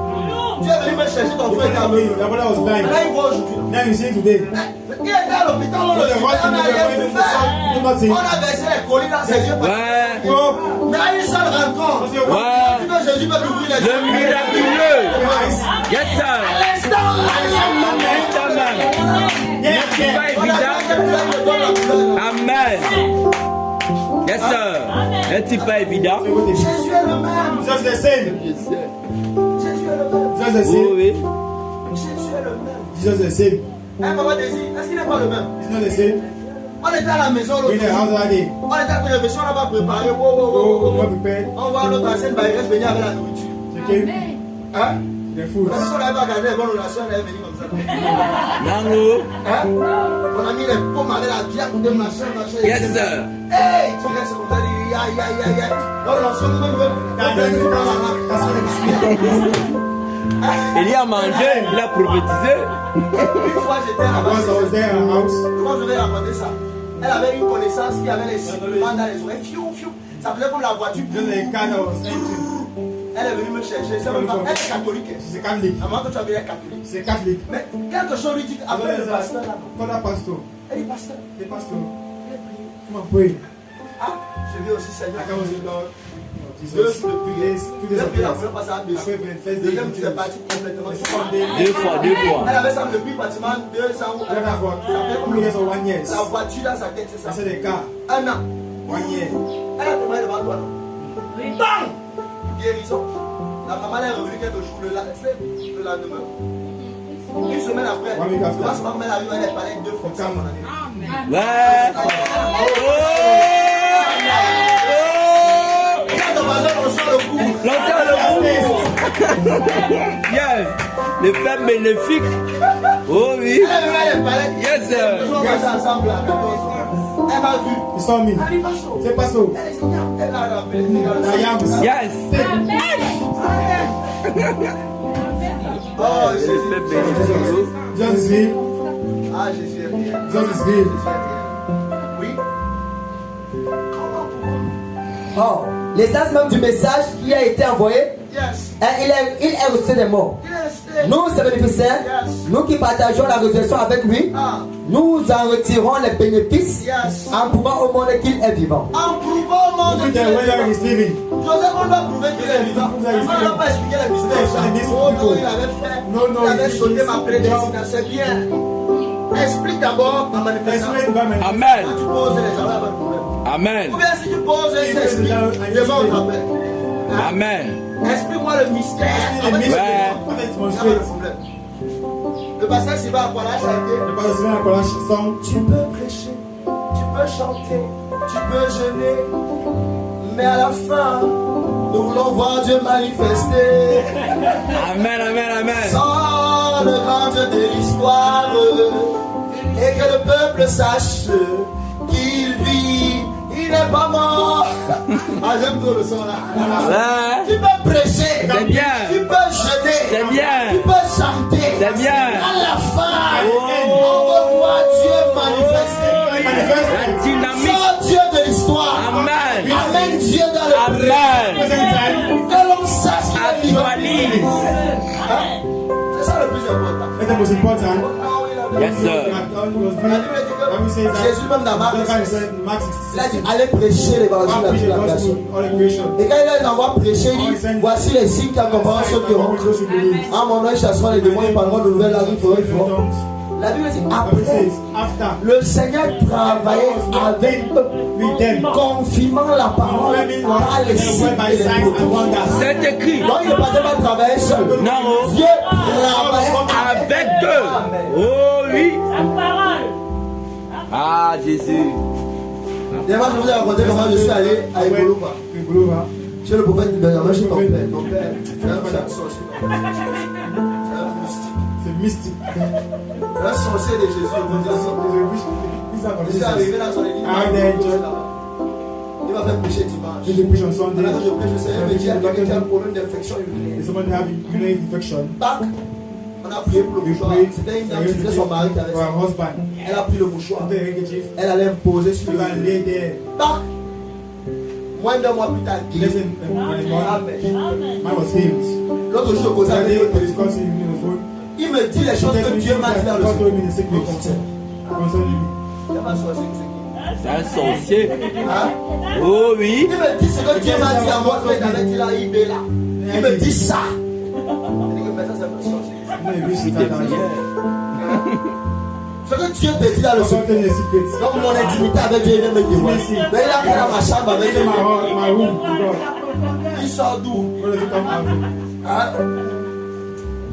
Tu es venu me chercher ton frère Your aveugle. brother was blind. Là, il voit aujourd'hui. Now you see it today. Il était à l'hôpital, on le suivait, on n'a rien pu faire. Do nothing. On a versé les colis dans ses yeux. Ouais. Go. Mais à une seule rencontre, Ouais. tu que Jésus peut t'ouvrir les Le yeux. miraculeux. Yes, sir. L'instant, Amen. C'est pas on a évident. fait le don de la couleur. Amen. Yes, sir. N'est-il pas évident? Jésus est le même. Just the same. Jésus est le même. Just the Oui, same. oui. Jésus est le même. Jesus the same. Hein, Papa Désir, est-ce qu'il n'est pas le même? It's not the same. On était à la maison l'autre In the jour. house that day. On était à la maison, on n'a pas préparé. Wow, wow, wow, Go, wow, wow. not prepared. On voit l'autre ancienne bailleuse venir avec la nourriture. She came. Hein? The food. Parce qu'on n'avait pas gardé les bonnes relations, elle est venue comme ça. Nango. Hein? On a mis les pommes avec la viande de machin, machin. Yes, sir. Hey, tu restes comme ça, dit aïe, aïe, aïe, aïe. Donc, l'ensemble, Il y a mangé, il a prophétisé. une fois j'étais à la Once I was there at her house, Comment je vais raconter ça? Elle avait une connaissance qui avait les sifflements dans les oreilles. Fiou, fiou. Ça faisait comme la voiture. just a car that was entering. Elle est venue me chercher. C'est même pas. Elle est catholique. She's a Catholic. À moins que tu as vu, elle est catholique. She's a Catholic. Mais quelque chose lui dit après le pasteur là. Call that pastor. Elle dit pasteur. The pastor. Come and pray. Ah, je vais aussi Seigneur. I come and say, Lord, Deux Jesus. jours de prière. 2 days of Depuis la prayer. première fois, ça a baissé. Après, the first day, Deuxième, c'est parti complètement. Deux fois. Elle avait ça depuis pratiquement 2 ans. I don't have what. Ça fait 2 combien? years or 1 year. La voiture dans sa tête, c'est I ça. said a car. 1 an. 1 year. Elle a témoigné devant toi, non? Bang! Guérison. La maman est revenue quelques jours le lendemain. Une semaine après, One week after. ma maman arrive, elle est parlée 2 fois. Ça, mon ami. Ouais. Quand ton voisin reçoit le coup, L'entend le coup. Yes. Le fait bénéfique. Oh oui. elle est parée. Yes, sir. Nous sommes passés ensemble à 14 ans. Elle m'a vu. You saw me. Elle dit, Pastor. Say, pastor. Elle dit, elle a rappelé. I am. Yes. Oh, Le Jésus. fait bénéfique. Jesus is real. Ah, Jésus est bien. Jesus is real. Jésus est bien. Oui. Comment Or, l'essence même du message qui a été envoyé, Yes. il est resté des morts. Yes. Nous, ses bénéficiaires, nous qui partageons la résurrection avec lui, Ah. nous en retirons les bénéfices Yes. en prouvant au monde qu'il est vivant. En prouvant au monde Look qu'il at est whether vivant. he's living. Joseph, on doit prouver qu'il est vivant. On ne doit pas expliquer les mystères. Oh non, il avait fait. No, Il avait he- sauté ma prédestination. C'est bien. Explique d'abord ta manifestation. Explain by my Amen. Quand tu poses les gens, il y a pas de problème. Amen. Ou bien si tu poses et tu expliques, devant on t'appelle. Amen. Explique-moi le mystère. the Après, mystery. Ouais. What is il n'y a pas de demonstrate? problème. Le pasteur Siva Akwala a chanté. The pastor sing a Colossian song. Tu peux prêcher, tu peux chanter, tu peux jeûner, mais à la fin, nous voulons voir Dieu manifester. Amen, amen, amen. Sans le grand Dieu de l'histoire, et que le peuple sache qu'il vit, il n'est pas mort. Ah, j'aime trop le son là. Ouais. Tu peux prêcher, C'est bien. tu peux jeûner, C'est bien. tu peux chanter. C'est bien. À la fin, Oh. on veut voir Dieu manifester. La dynamique. Sans Dieu de l'histoire. Amen. Amène Dieu dans le Amen. que l'on sache qu'il was important. Yes, sir. Jésus même dans Marc, Mark 16. il a dit allez prêcher l'évangile à toute la création. Et quand il les envoie prêcher, il dit voici les signes qui accompagnent ceux qui rentrent. En mon nom, ils chasseront les démons, ils parleront de nouvelles langues, ils feront. La Bible dit après, le Seigneur travaillait avec eux, confirmant la parole par les signes et les prodiges. C'est écrit. Donc il ne partait pas travailler seul. Non. Dieu travaillait Avec eux. Oh oui. Ah, Jésus. Déjà, je vous ai raconté comment je suis allé à Egolopa. Chez le prophète Benjamin, chez ton père. Ton père, c'est un sorcier. C'est mystique. Un sorcier de Jésus. Je suis arrivé là, sur les il m'a fait prêcher dimanche. Did you preach on Sunday? Maintenant que je prêche, le Seigneur me dit à quelqu'un qui a un problème d'infection urinaire. Is someone having urinary infection? Tac, on a prié pour le mouchoir. C'était une dame qui faisait son mari qui avait Or ça. a husband. Elle a pris le mouchoir. The handkerchief. Elle allait me poser sur You le can lay there. Tac. Moins d'un mois plus tard, guéri. Listen, Amen. man was healed. L'autre jour, je causais That avec day, lui au we téléphone. discussing in the phone. Il me dit les choses que Dieu m'a dit dans le God told me the secret. secret concerning me. Il m'a sorti ce qui. C'est un sorcier. Hein? Oh oui. Il me dit ce que Dieu m'a dit à moi, que j'avais dit là, il est là. Il me dit ça. Il dit que mais ça, c'est un sorcier. No, you wish you had that. Ce que Dieu te dit dans le secret. Something in the secret. Donc mon intimité avec Dieu, il vient me dire. Mais il a pris dans ma chambre avec In Dieu. my room to God. Il sort d'où? Where does it come out from? Hein?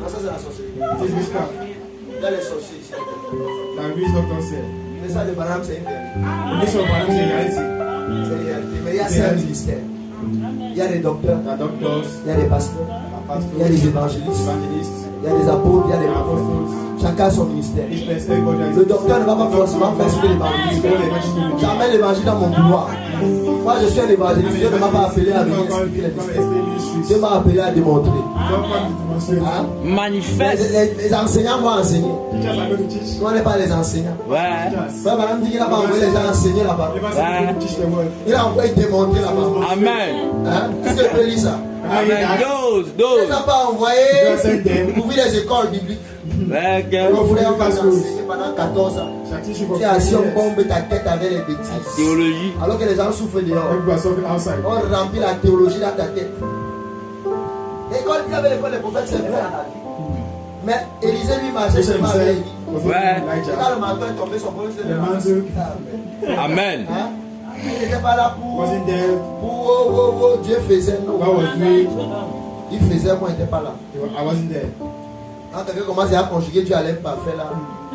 Non, ça c'est la sorcellerie. It is witchcraft. Il y a les sorciers ici. That witch doctor said. Mais ça, les bananes, c'est une vérité. The mission of Adam is reality. C'est une réalité. Mais il y a cinq ministères. Il y a des docteurs, The doctors, il y a des pasteurs, the il y a pastors, des évangélistes, evangelists, il y a des apôtres, il y a the des prophètes. apostles. Chacun a son ministère. Each place, everybody has Le docteur ne va pas forcément faire ce que l'évangéliste fait. Jamais l'évangile dans mon couloir. Moi, je suis un évangéliste. Dieu ne m'a pas appelé à venir expliquer les mystères. Dieu m'a appelé à démontrer. Hein? Manifeste. Les enseignants vont enseigner. Teachers are going to teach. Nous, on n'est pas les enseignants. Ouais. Frère, madame dit qu'il n'a pas envoyé les gens enseigner là-bas. The pastor will teach the word. Il a envoyé démontrer là-bas. Amen. Hein? Est-ce que je peux lire ça? Amen. Dose, Il dose. n'a pas envoyé pour ouvrir les écoles bibliques. Ouais, Mon frère, on va enseigner pendant 14 ans. Shall teach you for Tu es assis, on 10 years. bombe ta tête avec les bêtises. théologie. Alors que les gens souffrent dehors. People are suffering outside. On remplit la théologie dans ta tête. L'école, il y avait l'école des prophètes, c'est vrai. Mais Élisée lui marchait Elisha seulement avec himself Élie. was Ouais. like Et Elijah. quand le manteau est tombé, son problème c'est The le mantle Amen. Hein? Il n'était pas là pour wasn't there. Dieu faisait non. God was doing. Il faisait, moi, il n'était pas là. I wasn't there. Quand quelqu'un commence à conjuguer, Dieu allait pas faire là.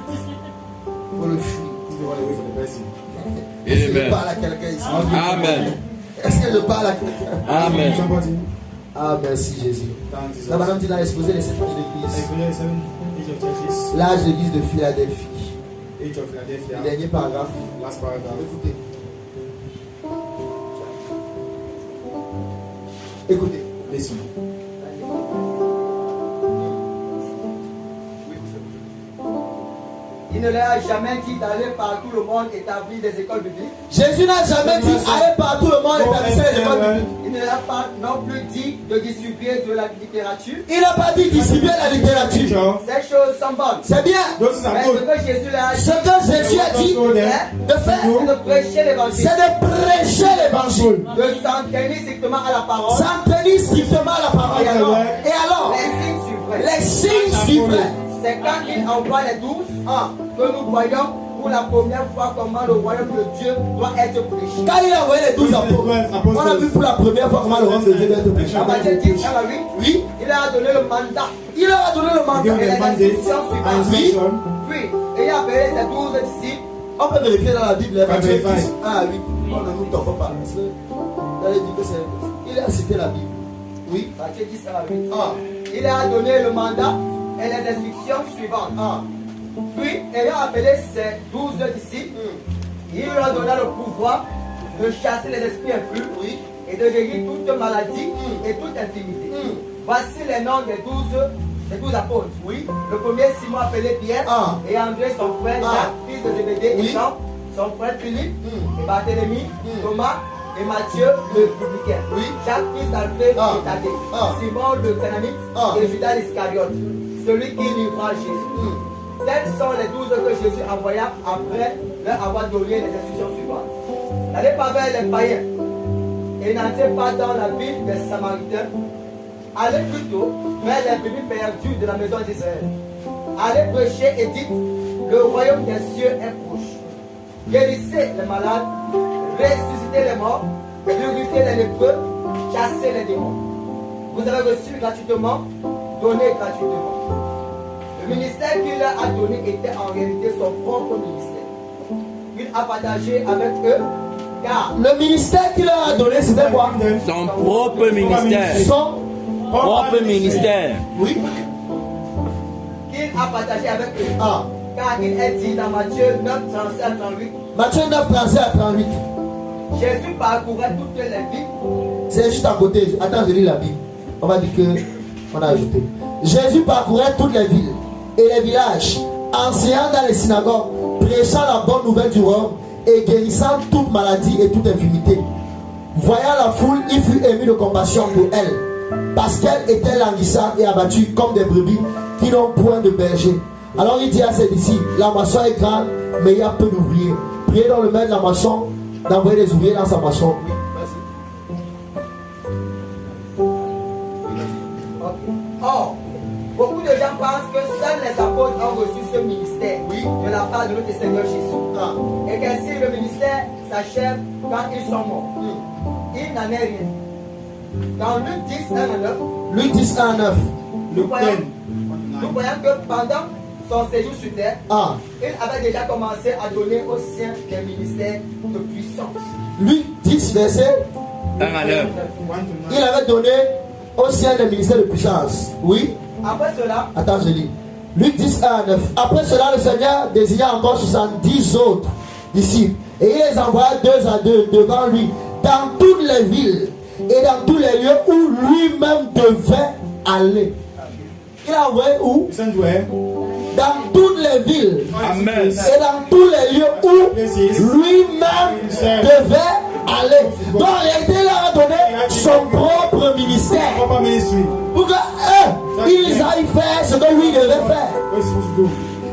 Il faut le fuir. This is the one away from the person. Est-ce que je Amen. parle à quelqu'un ici? Amen. Est-ce que je parle à quelqu'un? Amen. Somebody. Ah, merci Jésus. Thank Jesus. La madame dit dans l'exposé les 7 ans I d'église. pray 7 age of churches. L'âge d'église de Philadelphie. Age of Le Philadelphia. dernier paragraphe. Last paragraph. Écoutez. Écoutez. Listen. Il ne leur a jamais dit d'aller par tout le monde établir des écoles bibliques. Jésus n'a jamais dit allez partout le monde établir les écoles bibliques. Il ne leur a pas non plus dit de distribuer de la littérature. Il n'a pas dit distribuer la littérature. Teacher, Ces choses sont bonnes. C'est bien. those are Mais ce good. que Jésus leur a dit, Ce que Jésus a dit de faire, c'est de prêcher l'évangile, c'est de prêcher l'évangile. de s'en tenir strictement à la parole. S'en tenir strictement à la parole. Et alors, Et alors, les signes suivraient. les signes suivraient. C'est quand il envoie les 12 que nous voyons pour la première fois comment le royaume de Dieu doit être prêché. Quand il a envoyé les 12 apôtres, on a vu pour la première fois comment le royaume de Dieu doit être prêché. À Matthieu 10, à la 8, Oui, il leur a donné le mandat il leur a donné le mandat. Give et them les mandate instructions and suivantes. instruction. Puis, ayant appelé ses 12 disciples, On peut vérifier dans la Bible, les Matthieu vérifier. 10, 1 à 8. On ne nous tombe pas. Parce que vous allez dire que c'est. Il a cité la Bible. Oui. Matthieu 10 à la 8, Ah, il leur a donné le mandat et les instructions suivantes. ah. Puis, ayant appelé ses 12 disciples, il leur donna le pouvoir de chasser les esprits impurs Oui. et de guérir toute maladie et toute infirmité. Voici les noms des 12 apôtres. Oui. Le premier, Simon appelé Pierre, Ah. et André, son frère, Ah. Jacques, fils de Zébédée, Oui. et Jean, son frère Philippe, et Barthélemy, Mm. Thomas, et Matthieu, le publicain. Oui. Jacques, fils d'Alphée, Ah. et Thaddée. Ah. Simon, le cananite, Ah. et Judas l'Iscariote, celui qui livra Jésus. Tels sont les 12 que Jésus envoya après leur avoir donné les instructions suivantes. N'allez pas vers les païens et n'entrez pas dans la ville des Samaritains. Allez plutôt vers les brebis perdus de la maison d'Israël. Allez prêcher et dites, le royaume des cieux est proche. Guérissez les malades, ressuscitez les morts, purifiez les lépreux, chassez les démons. Vous avez reçu gratuitement, donnez gratuitement. Le ministère qu'il leur a donné était en réalité son propre ministère. Il a partagé avec eux, car Le ministère qu'il leur a donné, c'était quoi? Son propre ministère. Son Propre ministère. Oui. qu'il a partagé avec eux. Ah. Car il est dit dans Matthieu 9, 37 à 38, Matthieu 9, 37 à 38. Jésus parcourait toutes les villes. C'est juste à côté. Attends, je lis la Bible. On va dire que on a ajouté. Jésus parcourait toutes les villes et les villages, enseignant dans les synagogues, prêchant la bonne nouvelle du royaume et guérissant toute maladie et toute infirmité. Voyant la foule, il fut ému de compassion pour elle, parce qu'elle était languissante et abattue comme des brebis qui n'ont point de berger. Alors il dit à ses disciples, la moisson est grande, mais il y a peu d'ouvriers. Priez donc le maître de la moisson d'envoyer des ouvriers dans sa moisson. Or, beaucoup de gens pensent que seuls les apôtres ont reçu ce ministère de la part de notre Seigneur Jésus. Et qu'ainsi le ministère s'achève quand ils sont morts. Il n'en est rien. Dans Luc 10, 1 à 9, Luc 10, 1 à 9. nous voyons que pendant son séjour sur terre, Ah. il avait déjà commencé à donner aux siens des ministères de puissance. Luc 10, verset. 1 à 9. Il avait donné au ciel des ministères de puissance. Oui. Après cela, Attends, je lis. Luc 10, 1 à 9. Après cela, le Seigneur désigna encore 70 autres disciples. Et il les envoya 2 à 2 devant lui dans toutes les villes et dans tous les lieux où lui-même devait aller. Il a envoyé où? Dans toutes les villes Amen. et dans tous les lieux où lui-même devait aller. Donc en réalité, il leur a donné son propre ministère pour que ils aillent faire ce que lui devait faire.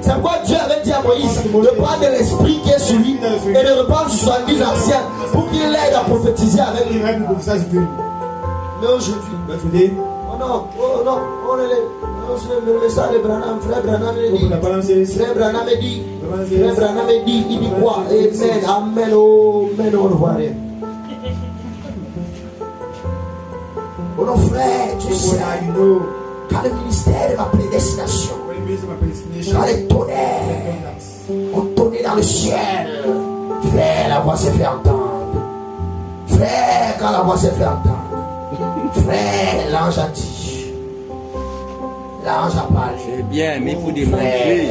C'est pourquoi Dieu avait dit à Moïse de prendre l'esprit qui est sur lui et de reprendre 70 anciens pour qu'il l'aide à prophétiser avec lui. Mais aujourd'hui, oh non, on est le message de Branham, frère Branham dit, frère Branham dit, il dit quoi? Amen, amen, oh, amen, on ne voit rien. Oh non frère, tu sais, quand le ministère de ma prédestination, quand les tonnerres ont tonné dans le ciel, frère, la voix s'est fait entendre. Frère, quand la voix s'est fait entendre, frère, l'ange a dit, l'ange a parlé. C'est bien, mais il faut démontrer.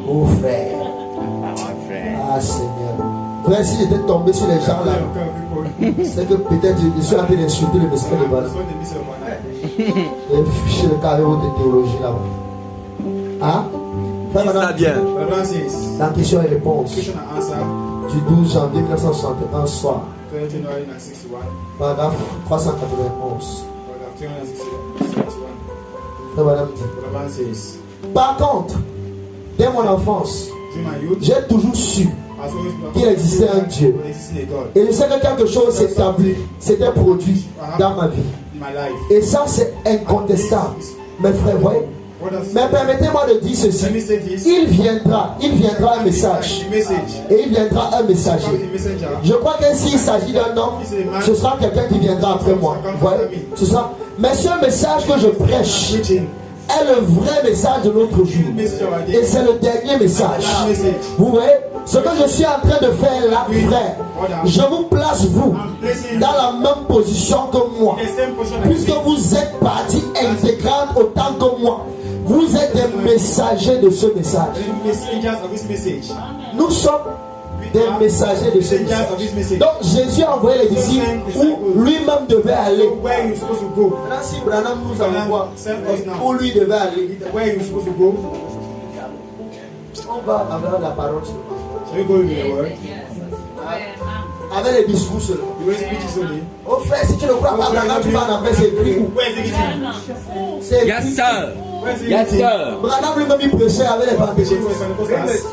Oh frère, ah Seigneur. Frère, si j'étais tombé sur les gens là, c'est que peut-être je suis en train d'insulter le message de Bala. Et ficher le carré de théologie là-bas. Hein? Frère, Ça bien. dans question et réponse du 12 janvier 1961 soir, paragraphe 391. Frère, madame dit. Par contre, dès mon enfance, j'ai toujours su qu'il existait un Dieu. Et je sais que quelque chose s'était produit dans ma vie. Et ça, c'est incontestable. Mes frères, voyez. Mais permettez-moi de dire ceci. Il viendra un message. Et il viendra un messager. Je crois que s'il s'agit d'un homme, ce sera quelqu'un qui viendra après moi. Voyez, ce sera. Mais ce message que je prêche est le vrai message de notre jour. Et c'est le dernier message. Vous voyez, ce que je suis en train de faire là, frère, je vous place vous dans la même position que moi. Puisque vous êtes partie intégrante autant que moi. Vous êtes des messagers de ce message. Nous sommes des messagers de ce message. Donc Jésus a envoyé les disciples où lui-même devait aller. Maintenant, si Branham nous envoie où lui devait aller, on va avoir la parole seulement. Avec les discours seulement. Oh frère, si tu ne crois pas Branham, tu vas en faire ses écrits. Yes, sir. Where's he Yes, eating? sir. Branham lui-même il prêchait avec les He pentecôtistes. was Pentecostals.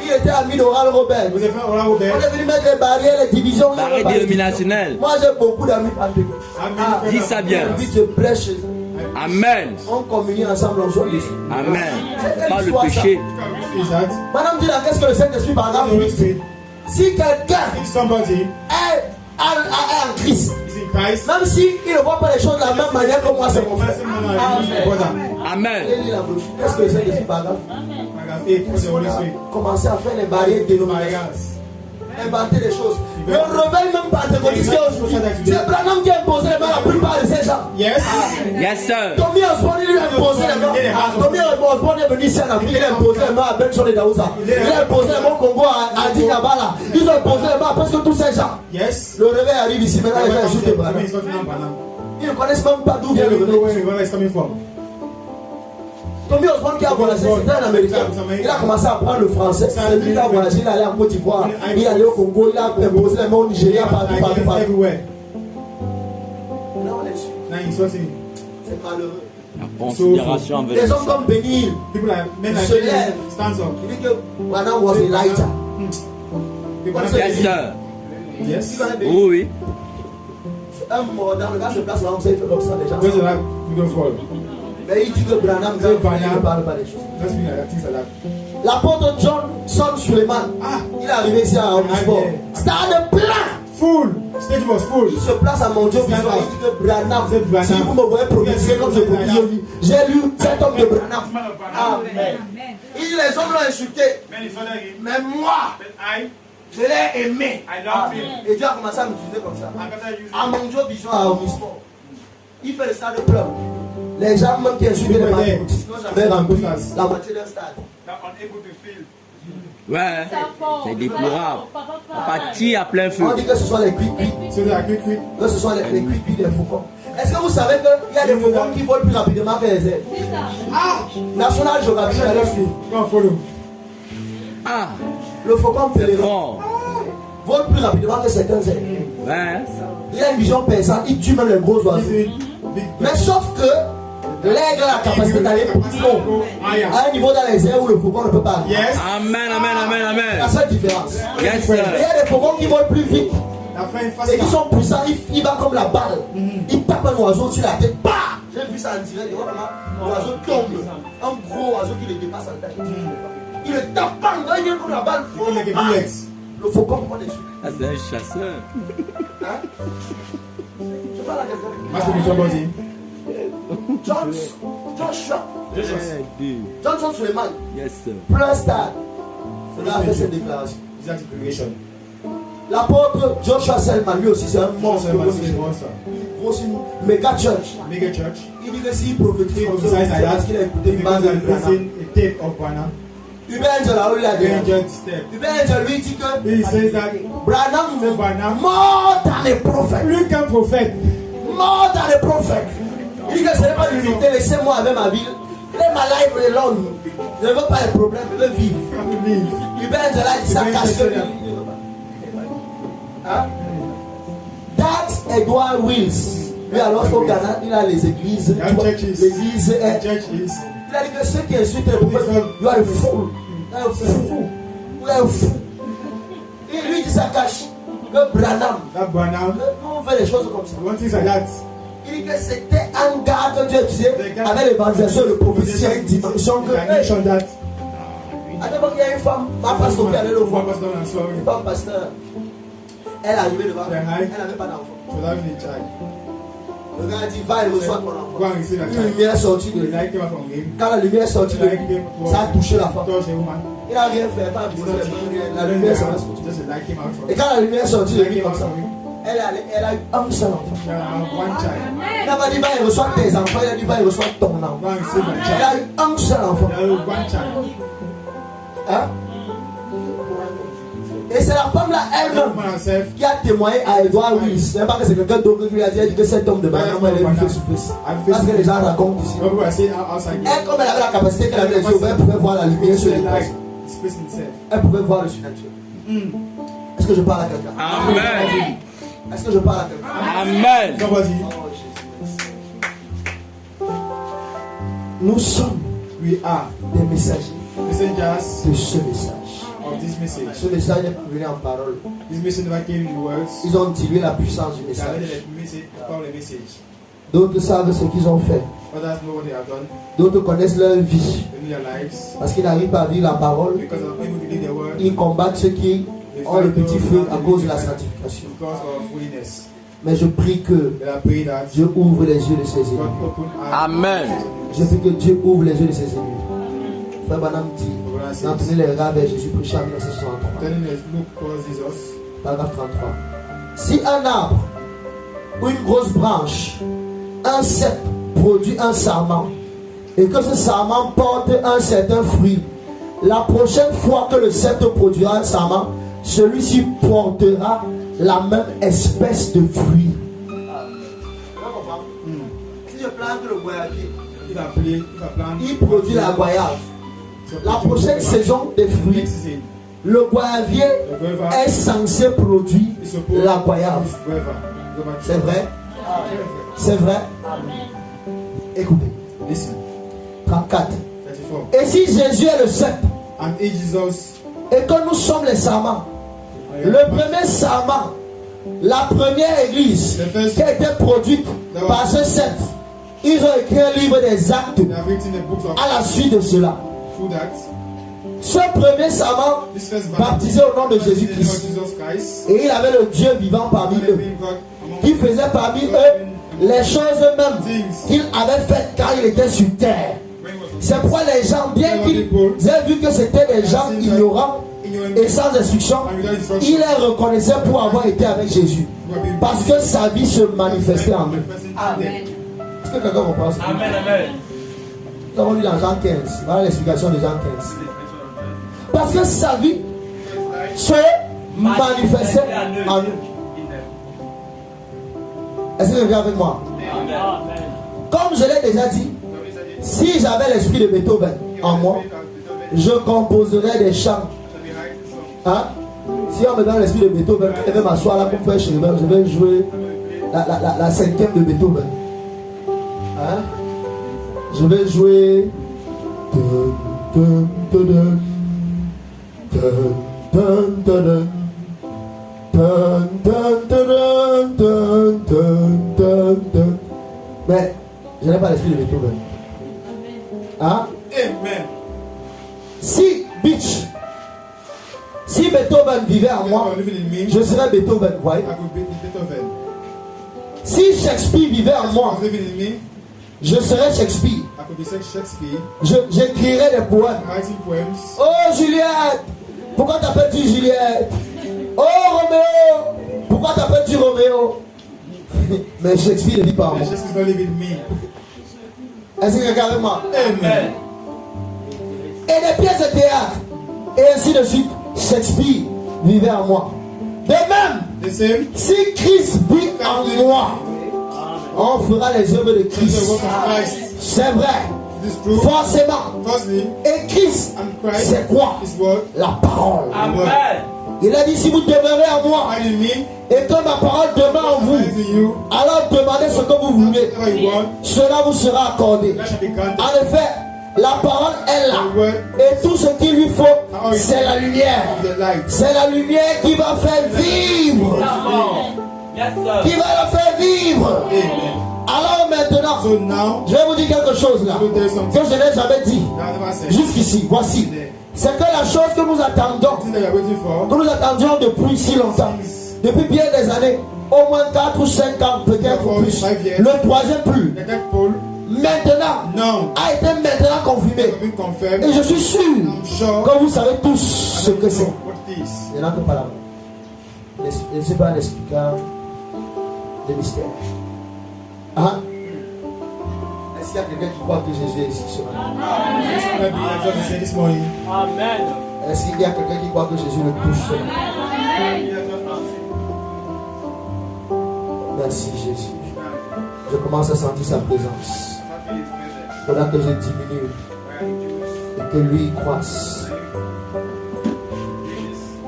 Il était ami d'Oral Robert. Vous avez fait Oral On Robert. est venu mettre les barrières, les divisions. Barré dénominationnel. Moi j'ai beaucoup d'amis pentecôtistes. Amen. Dis ça bien. Puis je prêche chez eux. Amen. On communie ensemble, on joue ici. Amen. Pas le péché. Is that? Madame dit là, qu'est-ce que le Saint-Esprit par The exemple Holy dit? Spirit. Si quelqu'un If somebody est en Christ, is in Christ, même s'il ne voit pas les choses de la même manière que moi, c'est mon frère. blessing man and my brother. Amen. Il lit la bouche. Qu'est-ce que le Saint-Esprit par exemple? Paragraph 8. What's the Holy Spirit? Commencer à faire les barrières dénominationnelles. Paragraphs. Inventer des choses. Le réveil même pentecôtiste aujourd'hui, c'est Branham qui a imposé les mains à la plupart de ces gens. Yes. Yes, sir. Tommy Osborne, il lui a imposé les mains. Tommy Osborne est venu ici en Afrique, il a imposé les mains à Benson et Daouza. Il a imposé les mains au Congo à Adi Kabala. Ils ont imposé les mains à presque tous ces gens. Yes. Le réveil arrive ici, maintenant les gens insultent I Branham. mean, it's not in Branham. Ils ne connaissent même pas d'où They vient le don't know where réveil. the brother is coming from. Tommy Osborne qui a voyagé, c'était un Américain. Il a commencé à apprendre le français. C'est lui qui a voyagé, il est allé en Côte d'Ivoire, il est allé au Congo, il a imposé les mains au Nigeria, partout. Everywhere. Maintenant, on est sûr. Now he's sorting. C'est malheureux. La considération envers Des les hommes comme Bénil, People like men like Se lève. him stands up. il dit que Branham was Elijah. People like Yes, sir. yes. Oui, oui. Un mort dans le gars se place là, on sait, il fait comme ça déjà. Where's the like we don't fall? Mais il dit que Branham C'est Branham. ne parle pas des choses. Let's be like that, things like that. L'apôtre John Son Suleiman, il est arrivé ici à Omnisport. Stade plein. Full. Stage was full. Il se place à mon Dieu, il dit que Branham, C'est Branham. si vous me voyez prophétiser comme je prophétise, j'ai lu cet homme de Branham. Amen. Il dit les hommes l'ont insulté, Men is other him. mais moi, But I je l'ai aimé. I love him. Et Dieu a commencé à m'utiliser comme ça. I'm gonna use À him. mon Dieu, vision à Omnisport. Il fait le stade plein. Les gens même qui insultent les pentecôtistes n'ont jamais rempli la moitié d'un stade. They're unable to feel. Ouais. C'est déplorable. Parti à plein feu. On dit que ce soit les cuits, So they are quick. que ce soit les cuits des faucons. Est-ce que vous savez qu'il y a des faucons qui volent plus rapidement que les ailes? National Geographic, allez suivre. Go and follow. Ah, Le faucon pèlerin bon. vole plus rapidement que certains ailes. Ouais. Il a une vision perçante, il tue même les gros oiseaux. This is big. Mais sauf que l'aigle a la capacité d'aller plus haut, à un niveau dans les airs où le faucon ne peut pas aller. Yes. Amen, amen, amen, C'est amen. la seule différence. Yes, Et il sir. y a des faucons qui volent plus vite They're flying et qui faster. sont puissants, il va comme la balle. Il tape un oiseau sur la tête. Bah! J'ai vu ça en direct, et vraiment, l'oiseau tombe. Un gros oiseau qui le dépasse en tête. Il le tape, bang, il vient comme la balle. People like a Bang! bullet. Le faucon prend dessus. Ah, c'est un chasseur. Hein? Je parle à quelqu'un. Must be somebody. Joshua, Dieu. Johnson Suleiman, Yes, sir. plein stade. C'est là a fait cette déclaration. Is that declaration? L'apôtre Joshua Selman, lui aussi, c'est un monstre. Also, must be a monster. Grosse méga church. Mega church. Il dit que s'il prophétise He comme ça, prophesies like c'est parce that qu'il a écouté une bande because de he Branham. listened a tape of Branham. Hubert Angel a eu la The dernière. angel step. Hubert Angel lui dit que He says that Branham, more than a prophet. you can prophet. More than a prophet. Il dit que ce n'est pas l'unité, laissez-moi avec ma vie. Let my life alone. Je ne veux pas les problèmes, je veux vivre. You have to leave. Hubert Angel a dit ça Hubert cache que Angel lui. said Hein? That Edward Wills, lui alors au Ghana, il a les églises. That churches. L'église The est. church is. Il a dit que ceux qui insultent les prophètes, you are a fool. You are a fool. You are a fool. Et lui dit ça cache. Que Branham. That Branham. Nous on fait les choses comme ça. One thing like that. Il dit que c'était un gars que Dieu utilisait avec l'évangélisation, le prophétie à une dimension que. I mentioned that. À l'époque, il y a une femme, ma pasteur qui allait le voir. One pastor and sorry. Une femme pasteur. Elle est arrivée devant. Yeah, hi. Elle n'avait pas d'enfant. She was having a child. Le gars a dit va et reçois ton Go enfant. and receive a Une child. lumière est sortie de The lui. light came out from him. Quand la lumière est sortie The de light lui, came ça a touché la to femme. touch the woman. Il n'a rien fait, pas visé les mains, rien. La lumière s'est sortie. Just the light came out from Et him. quand la lumière est sortie de The light lui came comme out ça, from him. elle a eu un seul enfant. There are one child. Il n'a pas dit va et reçois tes enfants, il a dit va et reçois ton enfant. Go and receive a Elle child. a eu un seul enfant. There are one child. Hein? Et c'est la femme là That elle-même woman herself. qui a témoigné à Edouard Wills. Ce n'est pas que c'est quelqu'un d'autre qui lui a dit, elle dit que cet homme de Branham, elle est vu face to face. Parce que les gens racontent ici. People are saying outside Elle, comme elle avait la capacité qu'elle avait les yeux ouverts, elle pouvait voir la lumière sur les the personnes. light. Space himself. Elle pouvait voir le surnaturel. Est-ce que je parle à quelqu'un? Amen. Est-ce que je parle à quelqu'un? Amen. Somebody. Oh, Jésus, merci. Nous sommes We are des messagers messengers de ce message. of this message. Ce message n'est pas venu en parole. This message never came in words. Ils ont dilué la puissance du They are message. the message, power of the message. D'autres savent ce qu'ils ont fait. Others know what they have done D'autres connaissent leur vie. in their lives. Parce qu'ils n'arrivent pas à vivre la parole. Because of people who believe their word, Ils combattent ceux qui ont le petit feu à cause de la sanctification. because of holiness. Mais je prie que But I pray that Dieu ouvre les yeux de ses God ennemis. open our Amen. Je prie que Dieu ouvre les yeux de ses ennemis. Frère Banam dit, d'entraîner les regards vers Jésus, prêché en 1963. telling us, look towards Jesus. Paragraphe 33. Si un arbre ou une grosse branche, un cep produit un sarment, et que ce sarment porte un certain fruit, la prochaine fois que le cep produira un sarment, celui-ci portera la même espèce de fruit. Si je plante le goyavier, If I plant, il produit la goyave. La prochaine saison des fruits, next season, le goyavier the guava est censé produire is supposed la goyave. to be guava. Guava C'est tree. vrai? C'est vrai? Écoutez. Listen, 34. 34. Et si Jésus est le cep And if Jesus, et que nous sommes les sarments, le premier sarment, la première église qui a été produite par ce cep, ils ont écrit un livre des actes they have written the books of à la suite de cela. through that, Ce premier sarment this first baptisé au nom de baptised in the name of Jésus-Christ, Jesus Christ, et il avait le Dieu vivant parmi and eux, the God among qui faisait parmi eux les choses mêmes qu'il avait faites quand il était sur terre. when he was C'est pourquoi les gens, bien qu'ils aient vu que c'était des gens ignorants et sans instruction, and without instruction, ils les reconnaissaient pour avoir été avec Jésus. Parce que sa vie se manifestait en eux. Est-ce que quelqu'un comprend ça? Amen, amen. Nous avons lu dans Jean 15. Voilà l'explication de Jean 15. Parce que sa vie se manifestait en eux. Est-ce que quelqu'un est avec moi? Comme je l'ai déjà dit, si j'avais l'esprit de Beethoven en moi, je composerais des chants. Hein? Si on me donne l'esprit de Beethoven, je vais m'asseoir là pour faire chez moi, je vais jouer la cinquième de Beethoven. Hein? Je vais jouer. Mais je n'ai pas l'esprit de Beethoven. Hein? Amen. Si Beethoven vivait en moi, Living in me, je serais Beethoven, vous voyez? I could be Beethoven. Si Shakespeare vivait en moi, Living in me, je serais Shakespeare. I could be Shakespeare, J'écrirais des poèmes. writing poems. Oh Juliette, pourquoi t'appelles-tu Juliette? Oh Roméo, pourquoi t'appelles-tu Roméo? Mais Shakespeare ne vit pas en moi. Shakespeare is not living in me. Est-ce que quelqu'un avec moi? Amen. Et des pièces de théâtre, et ainsi de suite, Shakespeare vivait en moi. De même, The same. si Christ vit en moi, on fera les œuvres de The Christ. work of Christ. C'est vrai, This is true. forcément. Firstly, Et Christ, and Christ c'est quoi? is what? La parole. Amen. Il a dit, si vous demeurez en moi Abide in me, et que ma parole demeure en vous, abide in you, alors demandez ce que vous voulez, whatever you want, cela vous sera accordé. that shall be granted. En effet, la parole est là. The word Et tout ce qu'il lui faut, c'est la lumière. of the light. C'est la lumière qui va faire vivre. Yes, sir. Qui va la faire vivre. Amen. Alors maintenant, So now, je vais vous dire quelque chose là, there is que something je n'ai jamais dit. that I never said. Jusqu'ici, voici. C'est que la chose que nous attendons, Something that you are waiting for, que nous attendions depuis si longtemps, depuis bien des années, au moins 4 ou 5 ans, peut-être plus. Le troisième plus. the death pole, Maintenant, now, a été maintenant confirmé. has been confirmed. Et je suis sûr I'm sure que vous savez tous ce que c'est. what it is. Il n'y en a que pas là. Je ne sais pas l'expliquer des mystères. Hein? Est-ce qu'il y a quelqu'un qui croit que Jésus est ici ce matin? This is what I just said this morning. Amen. Est-ce qu'il y a quelqu'un qui croit que Jésus le touche ce matin? Merci Jésus. Je commence à sentir sa présence. Il faudra que je diminue et que lui croisse.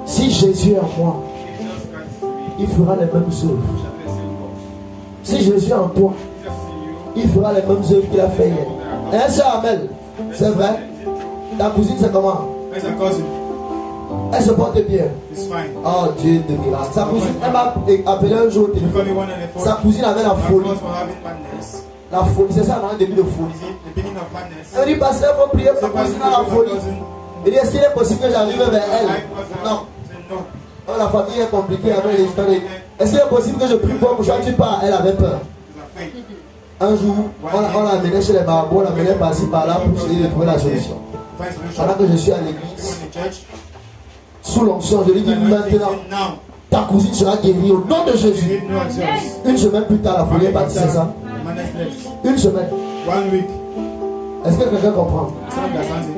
Si Jésus est en moi, il fera les mêmes œuvres. Si Jésus est en toi, il fera les mêmes œuvres qu'il a fait hier. Un seul Amel. C'est vrai. Ta cousine, c'est comment? Where's your cousin? Elle se porte bien. It's fine. Oh Dieu de miracle. Sa cousine, elle m'a appelé un jour au You call téléphone. me one on the phone. Sa cousine avait la My folie. cause for having madness. La folie, c'est ça, un début de folie. Is it the beginning of madness? Elle dit, pasteur, il faut prier pour So la what's cousine the à la cousin? folie. Il dit, est-ce qu'il est possible que j'arrive vers elle? Non. No. Oh, la famille est compliquée avec les histoires. Est-ce qu'il est possible que je prie pour elle? Je ne dis pas, elle avait peur. It's a fake. Un jour, on l'a amené chez les marabouts, on l'a amené par-ci par-là pour essayer de trouver la solution. Find solution. Pendant que je suis à Go l'église, in the church. sous l'onction, je lui dis maintenant, Now. ta cousine sera guérie au nom de You Jésus. need no Jesus. Une semaine plus tard, la folie est partie, c'est ça? Madness left. Une semaine. 1 week. Est-ce que quelqu'un comprend? Someone understands it.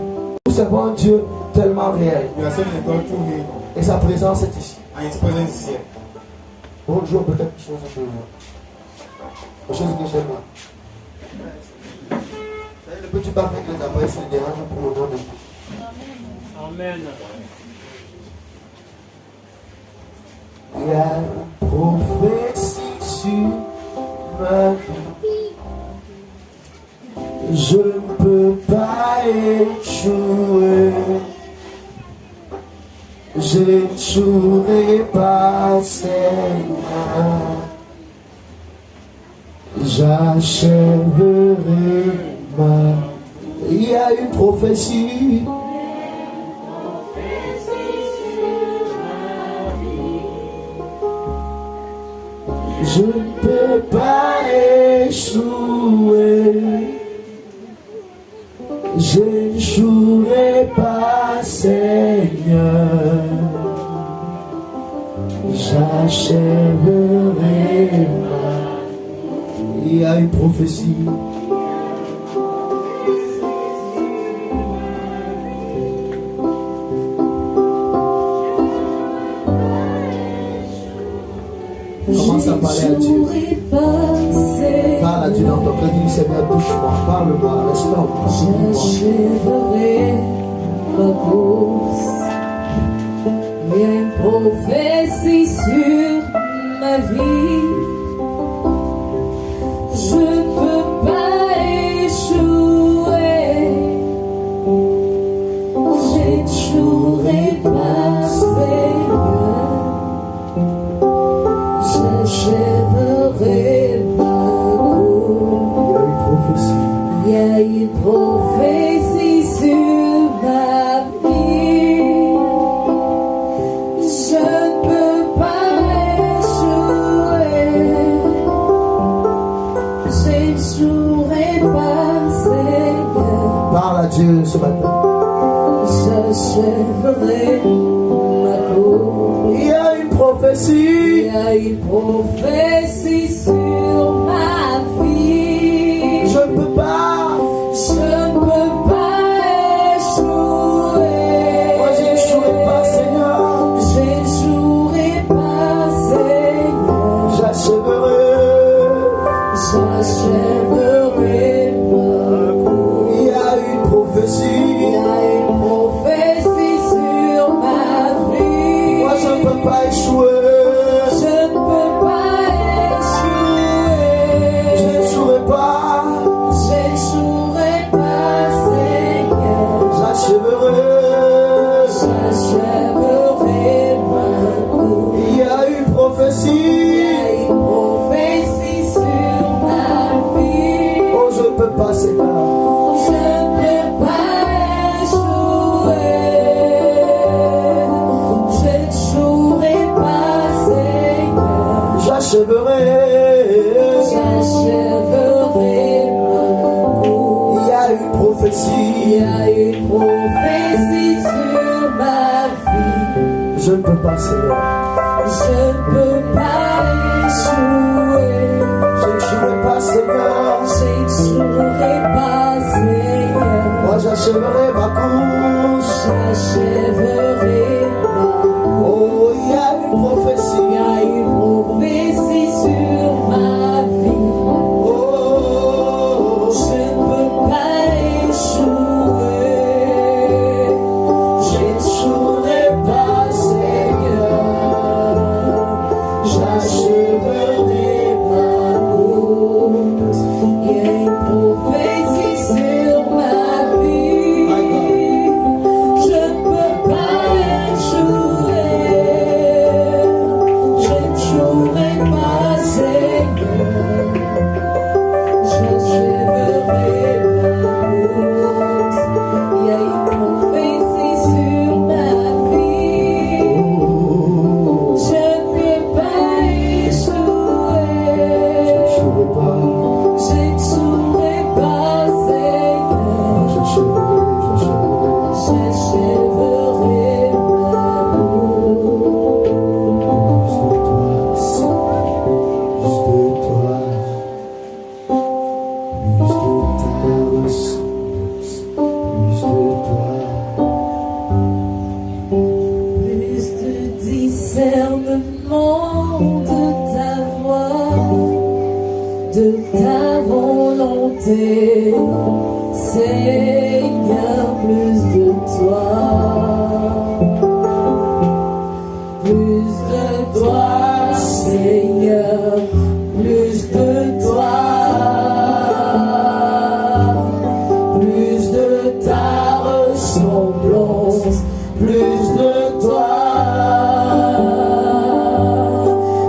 Nous servons un Dieu tellement réel. You are serving a God through him. Et sa présence est ici. And his presence is here. Bonjour, peut-être quelque chose que quelque chose que j'aime là. Le petit parfait que les appareils se dérangent pour le nom de Dieu. Amen. Il y a une prophétie sur ma vie. Je ne peux pas échouer. Je n'échouerai pas, Seigneur. J'achèverai ma. Il y a une prophétie. Je ne peux pas échouer. Je n'échouerai pas, Seigneur. J'achèverai ma. Il y a une prophétie. Commence à parler à Dieu. Parle à Dieu dans ton cœur. Dis, Seigneur, touche-moi. Parle-moi. Restaure-moi. J'achèverai ma course. Il y a une prophétie sur ma vie. Je ne peux pas échouer. J'échouerai pas, Seigneur. J'achèverai ma course. Il y a une prophétie sur ma vie. Je ne peux pas échouer. J'échouerai pas, Seigneur. Parle à Dieu ce matin. J'achèverai ma course. Il y a une prophétie. Il y a une prophétie sur ma vie. Je ne peux pas. Je ne peux pas échouer. Moi, je n'échouerai pas, Seigneur. J'échouerai pas, Seigneur. J'achèverai. J'achèverai ma course. Il y a une prophétie. Il y a une prophétie sur ma vie. Moi, je ne peux pas échouer. Je ne peux pas échouer. Je n'échouerai pas. J'échouerai pas, Seigneur. J'achèverai. J'achèverai ma course. Il y a une prophétie. Il y a une prophétie sur ma vie. Oh, je ne peux pas, Seigneur. Je ne peux pas échouer. J'échouerai pas, Seigneur. J'achèverai. J'achèverai ma course. Il y a une Il prophétie. y a une prophétie sur ma vie. Je ne peux pas, Seigneur. Je ne peux pas échouer. Je n'échouerai pas, Seigneur. J'échouerai pas, Seigneur. Moi, j'achèverai ma course. J'achèverai ma course. Oh, il y a une Il y prophétie. a une prophétie sur ma vie. Oh, Je ne peux pas échouer. J'échouerai pas, Seigneur. J'achèverai ma course. Il y a une prophétie sur Seigneur, plus de toi. Plus de toi, Seigneur, plus de toi. Plus de ta ressemblance, plus de toi.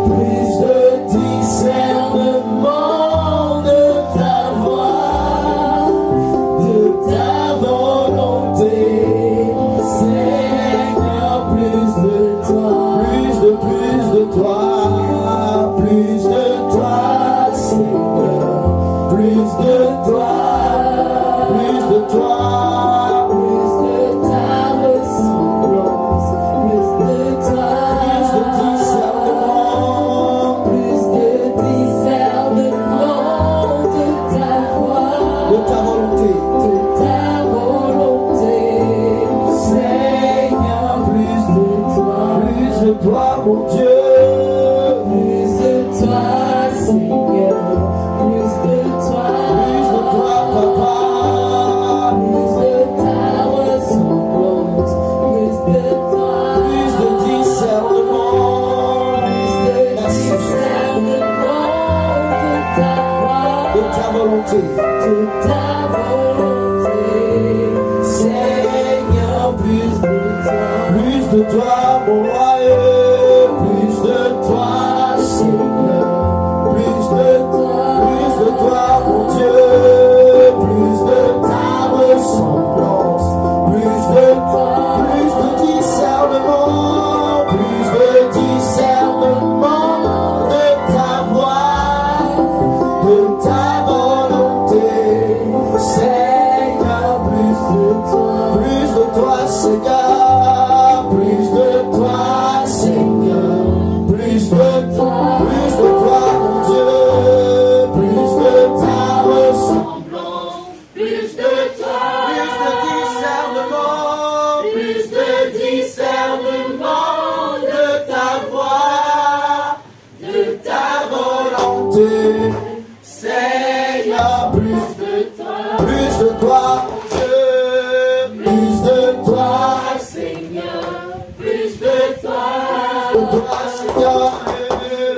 Plus de discernement de ta voix, de ta volonté. Seigneur, plus de toi. Plus de toi. Plus de toi. Seigneur, Plus de toi. Plus de toi. plus de ta ressemblance, plus de toi. Plus de discernement. Plus de discernement de ta voix, De ta volonté. de ta volonté. Seigneur, plus de toi. Plus de toi, mon Dieu. Plus de toi, Seigneur, plus de toi. Plus de toi, Papa. Plus de ta ressemblance, plus de toi. Plus de discernement. Plus de discernement de ta voix, De ta volonté. de ta volonté. Seigneur, plus de toi. Plus de toi, mon roi. Plus de toi, Seigneur. Plus de toi, mon Dieu. Plus de ta ressemblance. Plus de discernement. Plus de discernement de ta voix, de ta volonté. Seigneur, plus de toi, Seigneur. Plus de toi, Seigneur. Plus de toi, mon Dieu. Plus de ta ressemblance. Plus de toi. Plus de discernement. Plus de discernement De ta voix, de ta volonté. Seigneur, plus de toi, mon Dieu. Plus de toi, Seigneur, plus de toi. Seigneur.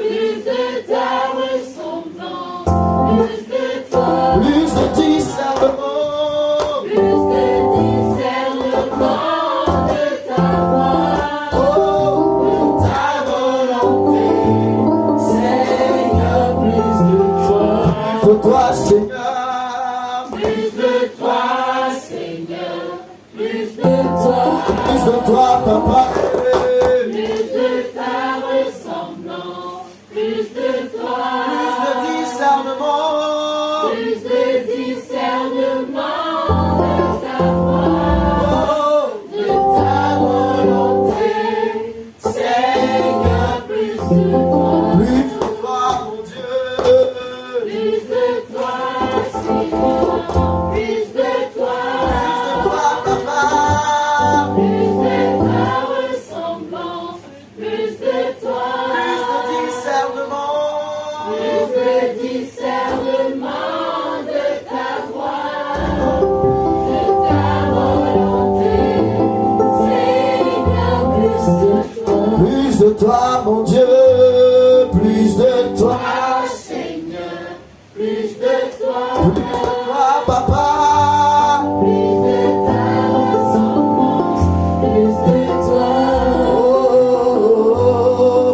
Plus de ta ressemblance, plus de toi. Plus de discernement. Plus de discernement de ta voix, Oh, de ta volonté. Seigneur, plus de toi. de toi, Seigneur. Plus de toi, Seigneur. Plus de toi. Plus de toi, Papa. Plus de ta ressemblance, plus de toi. Plus de discernement. Plus de discernement de ta voix, Oh, de ta volonté. Seigneur, plus de toi. plus de toi, mon Dieu. Plus de toi, Seigneur. Plus de toi. Toi, Papa. Plus de ta ressemblance, plus de toi. Plus de discernement. Plus de discernement de ta voix, de ta volonté. Seigneur, plus de toi. Plus de toi, mon Dieu. Plus de toi. Seigneur, plus de toi. Plus de toi, Papa. Plus de ta ressemblance, plus de toi. Oh,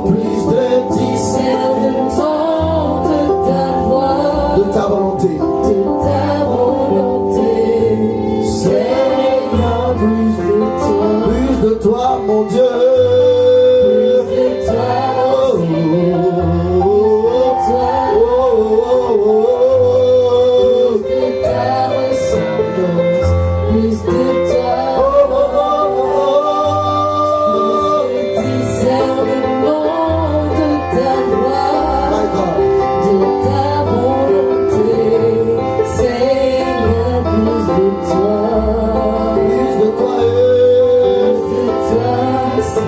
plus de Discernement de ta voix, de ta volonté. de ta volonté. Seigneur, plus de toi. Plus de toi, mon Dieu. Plus de toi, Plus de toi,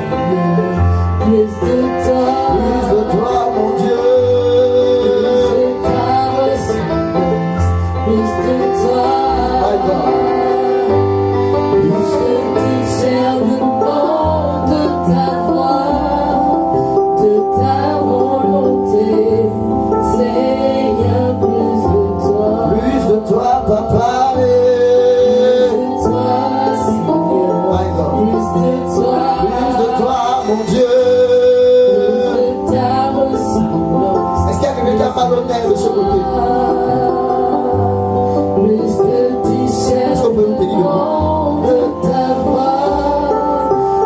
mon Dieu. Est-ce qu'il y a quelqu'un qui a malhonnête de ce côté? Est-ce qu'on peut nous bénir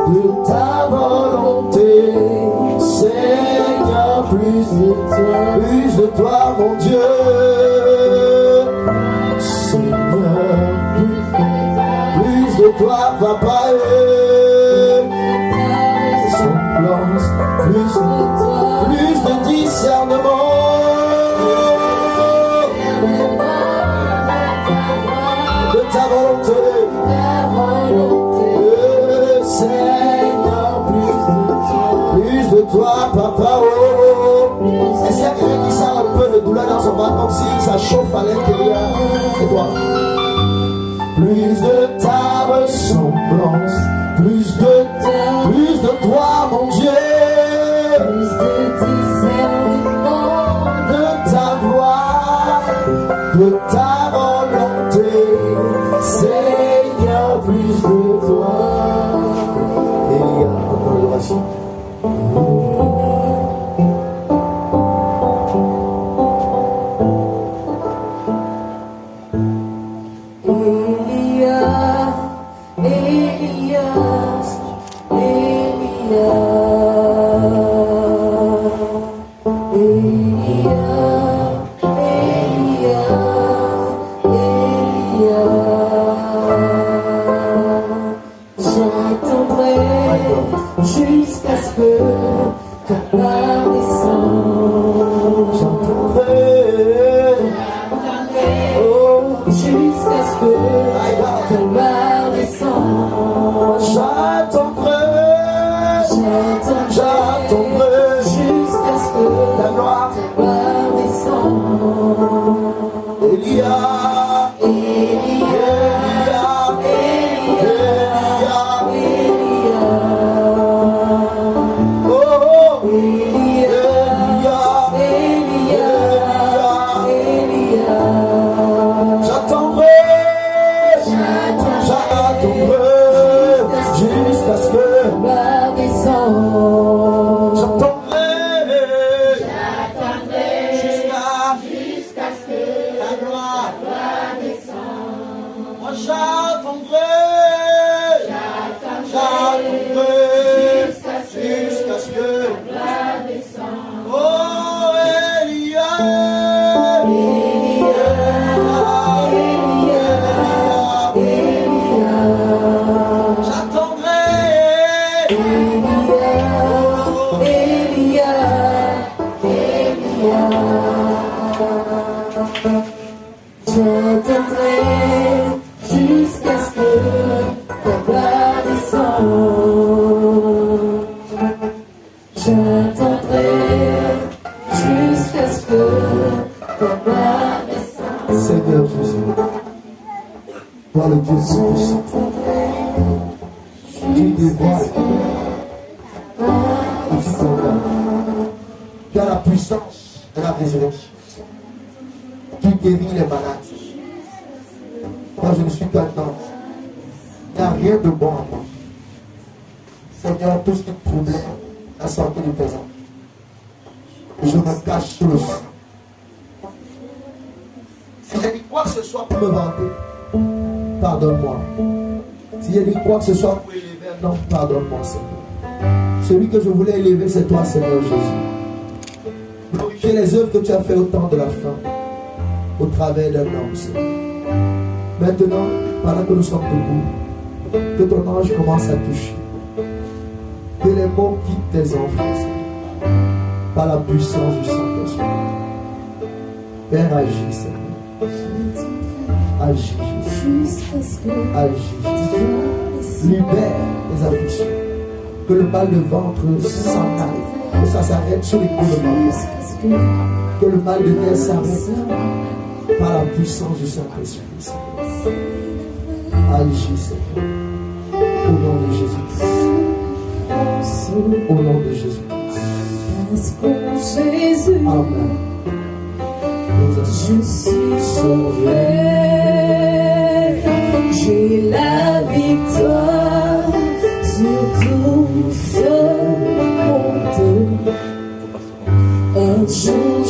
de ta volonté, Seigneur, plus de toi, mon Dieu. Seigneur, plus de toi, Papa. Plus de discernement, de ta volonté, Seigneur, plus de toi, Papa. Est-ce qu'il y a quelqu'un qui sent un peu de douleur dans son ventre, comme si ça chauffe à l'intérieur? C'est toi. Plus de ta ressemblance, plus de toi, mon Dieu. De ta volonté, Seigneur, plus de toi. Et il y a encore l'adoration. Jusqu'à ce que ta part descende. Jusqu'à ce que ta part descende. J'attendrai jusqu'à ce que ta part descende. Elia. Seigneur Jésus, toi le Dieu Tout-Puissant, tu dévoiles, tu as la puissance de la résurrection, tu guéris les malades. Moi je ne suis qu'un ange, il n'y a rien de bon à moi. Seigneur, tout ce qui troublait la santé du présent, je me cache sous le sang. Si j'ai dit quoi que ce soit pour me vanter, pardonne-moi. Si j'ai dit quoi que ce soit pour élever un homme, pardonne-moi, Seigneur. Celui que je voulais élever, c'est toi, Seigneur Jésus. Glorifier les œuvres que tu as fait au temps de la fin, au travers d'un homme, Seigneur. Maintenant, pendant que nous sommes debout, que ton ange commence à toucher. Que les mots quittent tes enfants, Seigneur, par la puissance du Saint-Esprit. Père, agis, Seigneur. Agis, Jésus. Agis, Jésus. Libère les afflictions. Que le mal de ventre s'en aille. Que ça s'arrête sur les coups de ma vie. Que le mal de terre s'arrête par la puissance du Saint-Esprit. Agis, Seigneur. Au nom de Jésus-Christ. Au nom de Jésus-Christ. Amen. Je suis sauvé, j'ai la victoire sur ce monde. Un jour